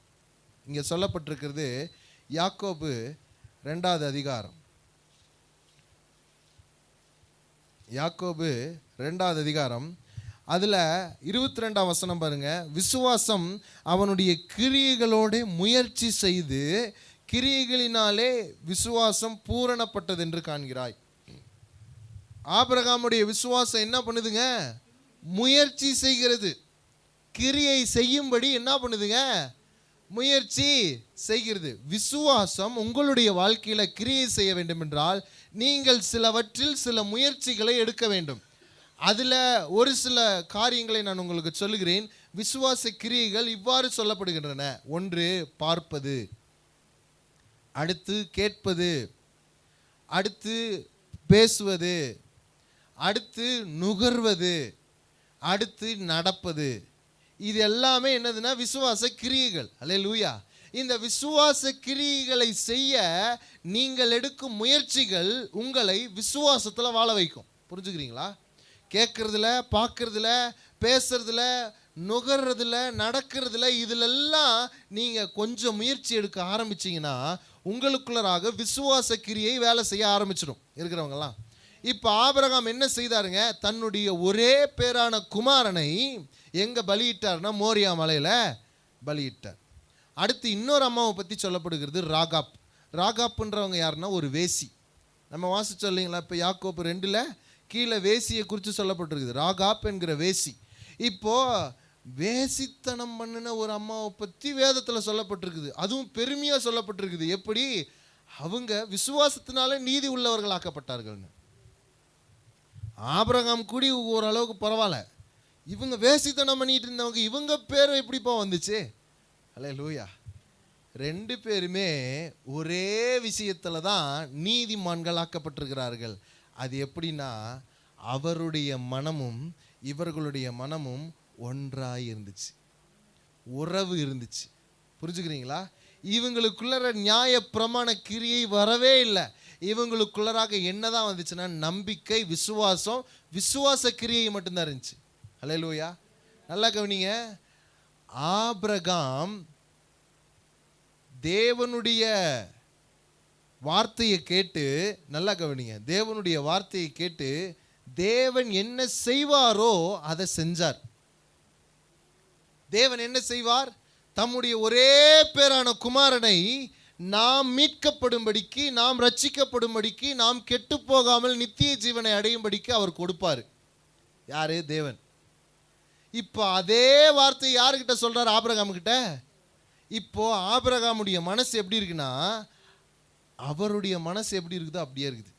இங்கே சொல்லப்பட்டிருக்கிறது யாக்கோபு 2வது அதிகாரம். யாக்கோபு 2வது அதிகாரம் அதில் 22ஆம் வசனம் பாருங்க. விசுவாசம் அவனுடைய கிரியைகளோட முயற்சி செய்து கிரியைகளினாலே விசுவாசம் பூரணப்பட்டது என்று காண்கிறாய். ஆபிரகாமுடைய விசுவாசம் என்ன பண்ணுதுங்க? முயற்சி செய்கிறது. கிரியை செய்யும்படி என்ன பண்ணுதுங்க? முயற்சி செய்கிறது. விசுவாசம் உங்களுடைய வாழ்க்கையில் கிரியை செய்ய வேண்டும் என்றால் நீங்கள் சிலவற்றில் சில முயற்சிகளை எடுக்க வேண்டும். அதில் ஒரு சில காரியங்களை நான் உங்களுக்கு சொல்லுகிறேன். விசுவாச கிரியைகள் இவ்வாறு சொல்லப்படுகின்றன. ஒன்று பார்ப்பது, அடுத்து கேட்பது, அடுத்து பேசுவது, அடுத்து நுகர்வது, அடுத்து நடப்பது. இது எல்லாமே என்னதுன்னா விசுவாச கிரியைகள். அல்லேலூயா. இந்த விசுவாச கிரியைகளை செய்ய நீங்கள் எடுக்கும் முயற்சிகள் உங்களை விசுவாசத்தில் வாழ வைக்கும். புரிஞ்சுக்கிறீங்களா? கேட்கறதுல, பார்க்கறதுல, பேசுறதுல, நுகர்றதுல, நடக்கிறதுல, இதிலெல்லாம் நீங்கள் கொஞ்சம் முயற்சி எடுக்க ஆரம்பிச்சிங்கன்னா உங்களுக்குள்ளராக விசுவாச கிரியை வேலை செய்ய ஆரம்பிச்சிடும். இருக்கிறவங்கலாம் இப்போ ஆபிரகாம் என்ன செய்தாருங்க? தன்னுடைய ஒரே பேரான குமாரனை எங்கே பலியிட்டார்னா மோரியா மலையில் பலியிட்டார். அடுத்து இன்னொரு அம்மாவை பற்றி சொல்லப்படுகிறது ராகாப். ராகாப்ன்றவங்க யாருன்னா ஒரு வேசி. நம்ம வாசிச்சோம் இல்லைங்களா? இப்போ யாக்கோபு 2ல் கீழே வேசியை குறித்து சொல்லப்பட்டிருக்குது. ராகாப் என்கிற வேசி. இப்போது வேசித்தனம் பண்ணின ஒரு அம்மாவை பற்றி வேதத்தில் சொல்லப்பட்டிருக்குது. அதுவும் பெருமையாக சொல்லப்பட்டிருக்குது. எப்படி? அவங்க விசுவாசத்தினால நீதி உள்ளவர்களாக்கப்பட்டார்கள்னு. ஆபிரகாம் கூடி ஓரளவுக்கு பரவாயில்ல. இவங்க வேசித்தனம் பண்ணிட்டு இருந்தவங்க, இவங்க பேர் எப்படிப்பா வந்துச்சு? அல்லேலூயா. 2 பேருமே ஒரே விஷயத்தில் தான் நீதிமான்கள் ஆக்கப்பட்டிருக்கிறார்கள். அது எப்படின்னா அவருடைய மனமும் இவர்களுடைய மனமும் ஒன்றாய் இருந்துச்சு, உறவு இருந்துச்சு. புரிஞ்சுக்கிறீங்களா? இவங்களுக்குள்ள நியாய பிரமாண கிரியை வரவே இல்லை. இவங்களுக்குள்ளராக என்னதான் வந்துச்சுன்னா நம்பிக்கை, விசுவாசம், விசுவாச கிரியை மட்டும்தான் இருந்துச்சு. அல்லேலூயா. நல்லா கவனிங்க. ஆபிரகாம் தேவனுடைய வார்த்தையை கேட்டு, நல்லா கவனிங்க, தேவனுடைய வார்த்தையை கேட்டு தேவன் என்ன செய்வாரோ அதை செஞ்சார். தேவன் என்ன செய்வார்? தம்முடைய ஒரே பேரான குமாரனை நாம் மீட்கப்படும்படிக்கு, நாம் ரட்சிக்கப்படும்படிக்கு, நாம் கெட்டு போகாமல் நித்திய ஜீவனை அடையும்படிக்கு அவர் கொடுப்பார். யாரு? தேவன். இப்போ அதே வார்த்தை யாருக்கிட்ட சொல்றார்? ஆபிரகாம் கிட்ட. இப்போ ஆபிரகாமுடைய மனசு எப்படி இருக்குன்னா, அவருடைய மனசு எப்படி இருக்குதோ அப்படியே இருக்குது.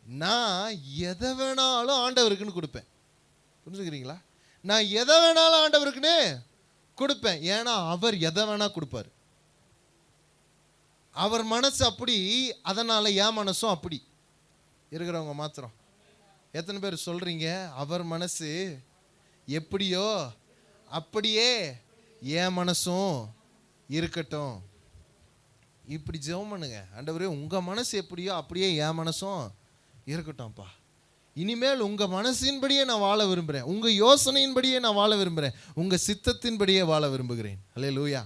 நான் எதை வேணாலும் ஆண்டவருக்குன்னு கொடுப்பேன். புரிஞ்சுக்கிறீங்களா? நான் எதை வேணாலும் ஆண்டவருக்குன்னு கொடுப்பேன். ஏன்னா அவர் எதை வேணா கொடுப்பார். அவர் மனசு அப்படி, அதனால என் மனசும் அப்படி. இருக்கிறவங்க மாத்திரம் எத்தனை பேர் சொல்றீங்க அவர் மனசு எப்படியோ அப்படியே என் மனசும் இருக்கட்டும்? இப்படி ஜெபம் பண்ணுங்க. ஆண்டவரே உங்க மனசு எப்படியோ அப்படியே என் மனசும் இருக்கட்டும்ப்பா. இனிமேல் உங்க மனசின்படியே நான் வாழ விரும்புகிறேன், உங்க யோசனையின்படியே நான் வாழ விரும்புகிறேன், உங்க சித்தத்தின்படியே வாழ விரும்புகிறேன். அல்லேலூயா.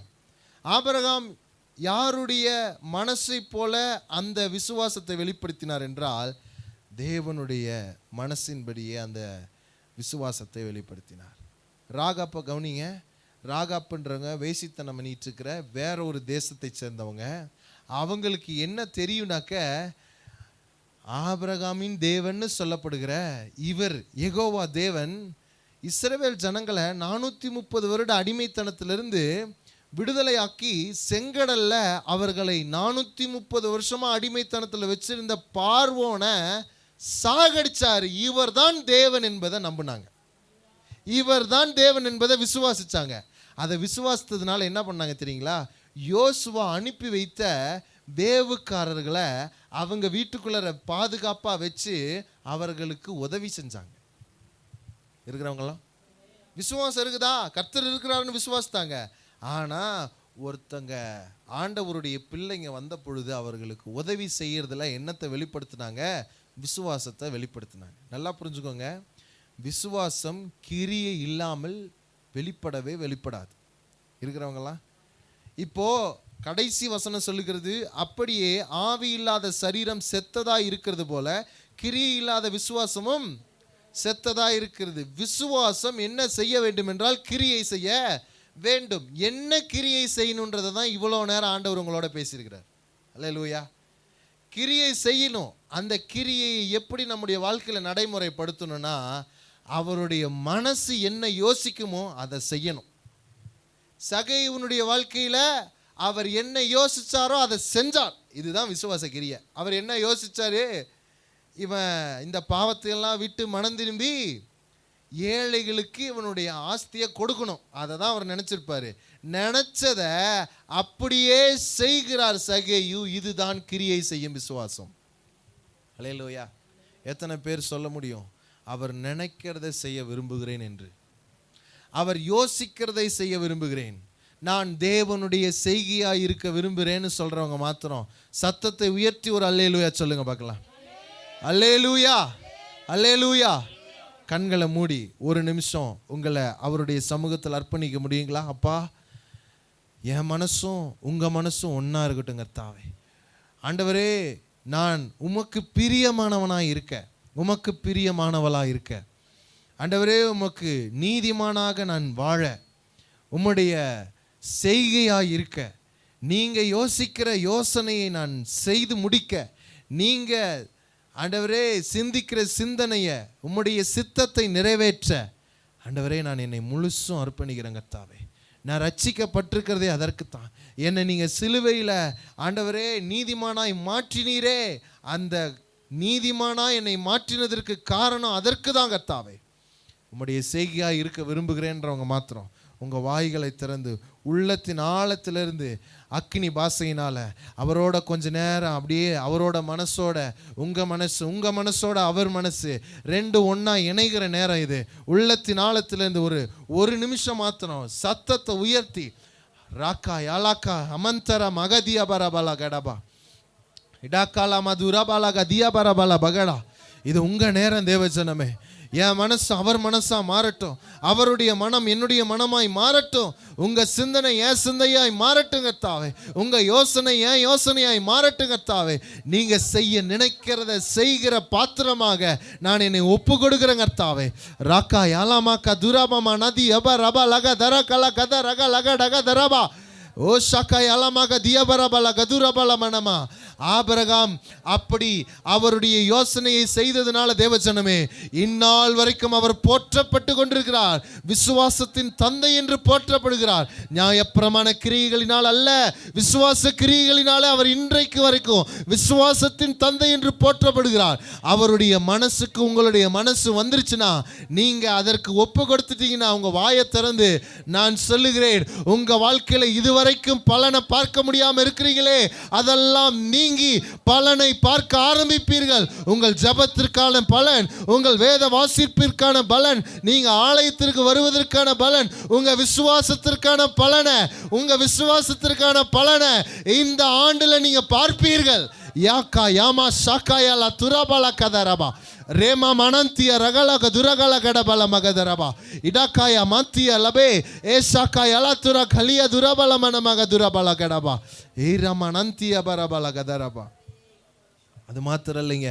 ஆபிரகாம் யாருடைய மனசை போல அந்த விசுவாசத்தை வெளிப்படுத்தினார் என்றால் தேவனுடைய மனசின்படியே அந்த விசுவாசத்தை வெளிப்படுத்தினார். ராகாப்பை கவனிங்க. ராகாப்புன்றவங்க வேசித்தனம் பண்ணிட்டு இருக்கிற வேற ஒரு தேசத்தை சேர்ந்தவங்க. அவங்களுக்கு என்ன தெரியும்னாக்க, ஆபிரகாமின் தேவன்னு சொல்லப்படுகிற இவர் யெகோவா தேவன் இஸ்ரவேல் ஜனங்களை 430 வருட அடிமைத்தனத்திலிருந்து விடுதலையாக்கி செங்கடல்ல அவர்களை 430 வருஷமா அடிமைத்தனத்தில் வச்சிருந்த பார்வோனை சாகடிச்சாரு. இவர் தான் தேவன் என்பதை நம்பினாங்க, இவர் தான் தேவன் என்பதை விசுவாசிச்சாங்க. அதை விசுவாசித்ததுனால என்ன பண்ணாங்க தெரியுங்களா? யோசுவா அனுப்பி வைத்த வேவுக்காரர்களை அவங்க வீட்டுக்குள்ள பாதுகாப்பாக வச்சு அவர்களுக்கு உதவி செஞ்சாங்க. இருக்கிறவங்களாம் விசுவாசம் இருக்குதா, கர்த்தர் இருக்கிறாருன்னு விசுவாசித்தாங்க. ஆனால் ஒருத்தங்க ஆண்டவருடைய பிள்ளைங்க வந்த பொழுது அவர்களுக்கு உதவி செய்யறதுல என்னத்தை வெளிப்படுத்தினாங்க? விசுவாசத்தை வெளிப்படுத்தினாங்க. நல்லா புரிஞ்சுக்கோங்க, விசுவாசம் கிரியை இல்லாமல் வெளிப்படாது. இருக்கிறவங்களாம் இப்போ கடைசி வசனம் சொல்லுகிறது, அப்படியே ஆவி இல்லாத சரீரம் செத்ததா இருக்கிறது போல கிரியை இல்லாத விசுவாசமும் செத்ததா இருக்கிறது. விசுவாசம் என்ன செய்ய வேண்டும் என்றால் கிரியை செய்ய வேண்டும். என்ன கிரியை செய்யணுன்றதை தான் இவ்வளோ நேரம் ஆண்டவர் உங்களோட பேசியிருக்கிறார். அல்லேலூயா. கிரியை செய்யணும். அந்த கிரியை எப்படி நம்முடைய வாழ்க்கையில் நடைமுறைப்படுத்தணும்னா, அவருடைய மனசு என்ன யோசிக்குமோ அதை செய்யணும். சகையுனுடைய வாழ்க்கையில் அவர் என்ன யோசிச்சாரோ அதை செஞ்சார். இதுதான் விசுவாச கிரியை. அவர் என்ன யோசிச்சாரு? இவன் இந்த பாவத்தையெல்லாம் விட்டு மனம் திரும்பி ஏழைகளுக்கு இவனுடைய ஆஸ்தியை கொடுக்கணும். அதை தான் அவர் நினச்சிருப்பாரு. நினச்சதை அப்படியே செய்கிறார் சகேயு. இதுதான் கிரியை செய்யும் விசுவாசம். அல்லேலூயா. எத்தனை பேர் சொல்ல முடியும் அவர் நினைக்கிறதை செய்ய விரும்புகிறேன் என்று? அவர் யோசிக்கிறதை செய்ய விரும்புகிறேன், நான் தேவனுடைய செய்கையாக இருக்க விரும்புகிறேன்னு சொல்கிறவங்க மாத்திரம் சத்தத்தை உயர்த்தி ஒரு அல்லேலூயா சொல்லுங்க பார்க்கலாம். அல்லேலூயா, அல்லேலூயா. கண்களை மூடி ஒரு நிமிஷம் உங்களை அவருடைய சமூகத்தில் அர்ப்பணிக்க முடியுங்களா? அப்பா, என் மனசும் உங்கள் மனசும் ஒன்றா இருக்கட்டும் கர்த்தாவே. ஆண்டவரே, நான் உமக்கு பிரியமானவனாக இருக்க, உமக்கு பிரியமானவளாக இருக்க, ஆண்டவரே உமக்கு நீதிமானாக நான் வாழ, உம்முடைய செய்கையாக இருக்க, நீங்கள் யோசிக்கிற யோசனையை நான் செய்து முடிக்க, நீங்கள் ஆண்டவரே சிந்திக்கிற சிந்தனையை உம்முடைய சித்தத்தை நிறைவேற்ற, ஆண்டவரே நான் என்னை முழுசும் அர்ப்பணிக்கிறேன் கர்த்தாவே. நான் ரட்சிக்கப்பட்டிருக்கிறதே அதற்குத்தான். என்னை நீங்கள் சிலுவையில் ஆண்டவரே நீதிமானாய் மாற்றினீரே, அந்த நீதிமானாய் என்னை மாற்றினதற்கு காரணம் அதற்கு தான் கர்த்தாவே. உம்முடைய செய்கையாக இருக்க விரும்புகிறேன்றவங்க மாத்திரம் உங்கள் வாய்களை திறந்து உள்ளத்தின் ஆழத்திலிருந்து அக்கினி பாசையினால் அவரோட கொஞ்ச நேரம் அப்படியே அவரோட மனசோட உங்கள் மனசோட அவர் மனசு ரெண்டு ஒன்றா இணைகிற நேரம் இது. உள்ளத்தின் ஆழத்திலிருந்து ஒரு நிமிஷம் மாத்திரம் சத்தத்தை உயர்த்தி ராக்கா யாலாக்கா அமந்தர மகதியா பரபலா கடபா இடாக்காலா மதுரபாலா கதியா பரபலா பகடா. இது உங்கள் நேரம் தேவஜனமே. என் மனசு அவர் மனசா மாறட்டும், அவருடைய மனம் என்னுடைய மனமாய் மாறட்டும், உங்க சிந்தனை என் சிந்தையாய் மாறட்டும் கர்த்தாவே, உங்க யோசனை என் யோசனையாய் மாறட்டும் கர்த்தாவே. நீங்க செய்ய நினைக்கிறத செய்கிற பாத்திரமாக நான் என்னை ஒப்பு கொடுக்கிறேன் கர்த்தாவே. ராக்கா யாலாமாக்கா துராபமா நதி அப ரபா லக தர கல கத ரக லக டக தரபா ஓ ஷக்கா யாலாமாக தியபரபல கதுரபல மனமா. ஆபிரகாம் அப்படி அவருடைய யோசனையை செய்ததுனால தேவஜனமே இந்நாள் வரைக்கும் அவர் போற்றப்பட்டு கொண்டிருக்கிறார். விசுவாசத்தின் தந்தை என்று போற்றப்படுகிறார். நியாயப்பிரமாண கிரியைகளினால் அல்ல, விசுவாச கிரியைகளினாலே அவர் இன்றைக்கு வரைக்கும் விசுவாசத்தின் தந்தை என்று போற்றப்படுகிறார். அவருடைய மனசுக்கு உங்களுடைய மனசு வந்துருச்சுன்னா, நீங்க அதற்கு ஒப்பு கொடுத்துட்டீங்கன்னா, உங்க வாயை திறந்து நான் சொல்லுகிறேன், உங்க வாழ்க்கையில இதுவரைக்கும் பலனை பார்க்க முடியாம இருக்கிறீங்களே, அதெல்லாம் நீங்கி பலனை பார்க்க ஆரம்பிப்பீர்கள். உங்கள் ஜபத்திற்கான பலன், உங்கள் வேத வாசிப்பிற்கான பலன், நீங்க ஆலயத்திற்கு வருவதற்கான பலன், உங்க விசுவாசத்திற்கான பலனை, உங்க விசுவாசத்திற்கான பலனை இந்த ஆண்டுல நீங்க பார்ப்பீர்கள். யாக்கா யாமா ஷாக்காயாலா துரபல கதரபா ரேமா மனந்திய ரகலக துரகல கடபல மகதரபா இடக்காய மந்திய லபே ஏ ஷாக்காயாலா துர கலிய துரபல மன மக துரபல கடபா ஏ ரமனந்திய பரபல கதரபா. அது மாத்திரம் இல்லைங்க,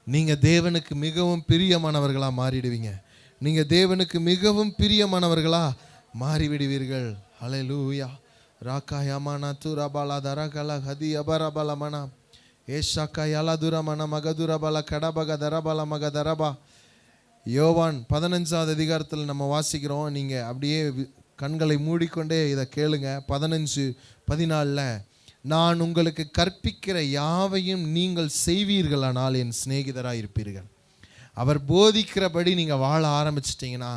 நீங்க தேவனுக்கு மிகவும் பிரியமானவர்களா மாறிடுவீங்க. நீங்க தேவனுக்கு மிகவும் பிரியமானவர்களா மாறிவிடுவீர்கள். ஹல்லேலூயா. ராக்கா யமானா துரபாலா தரகல ஹதி அபரபலமனா ஏஷாக்கா யலதுரமன மகதுரபல கடபக தரபல மக தரபா. யோவான் 15வது அதிகாரத்தில் நம்ம வாசிக்கிறோம். நீங்கள் அப்படியே கண்களை மூடிக்கொண்டே இதை கேளுங்க. 15:14 நான் உங்களுக்கு கற்பிக்கிற யாவையும் நீங்கள் செய்வீர்களானால் என் சிநேகிதராக இருப்பீர்கள். அவர் போதிக்கிறபடி நீங்கள் வாழ ஆரம்பிச்சிட்டிங்கன்னா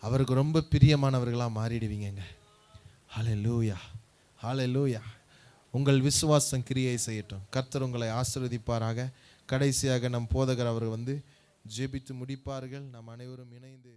அவருக்கு ரொம்ப பிரியமானவர்களாக மாறிடுவீங்க. ஹல்லேலூயா, ஹல்லேலூயா. உங்கள் விசுவாசம் கிரியை செய்யட்டும். கர்த்தர் உங்களை ஆசீர்வதிப்பாராக. கடைசியாக நம் போதகர் அவர் ஜெபித்து முடிப்பார்கள். நாம் அனைவரும் இணைந்து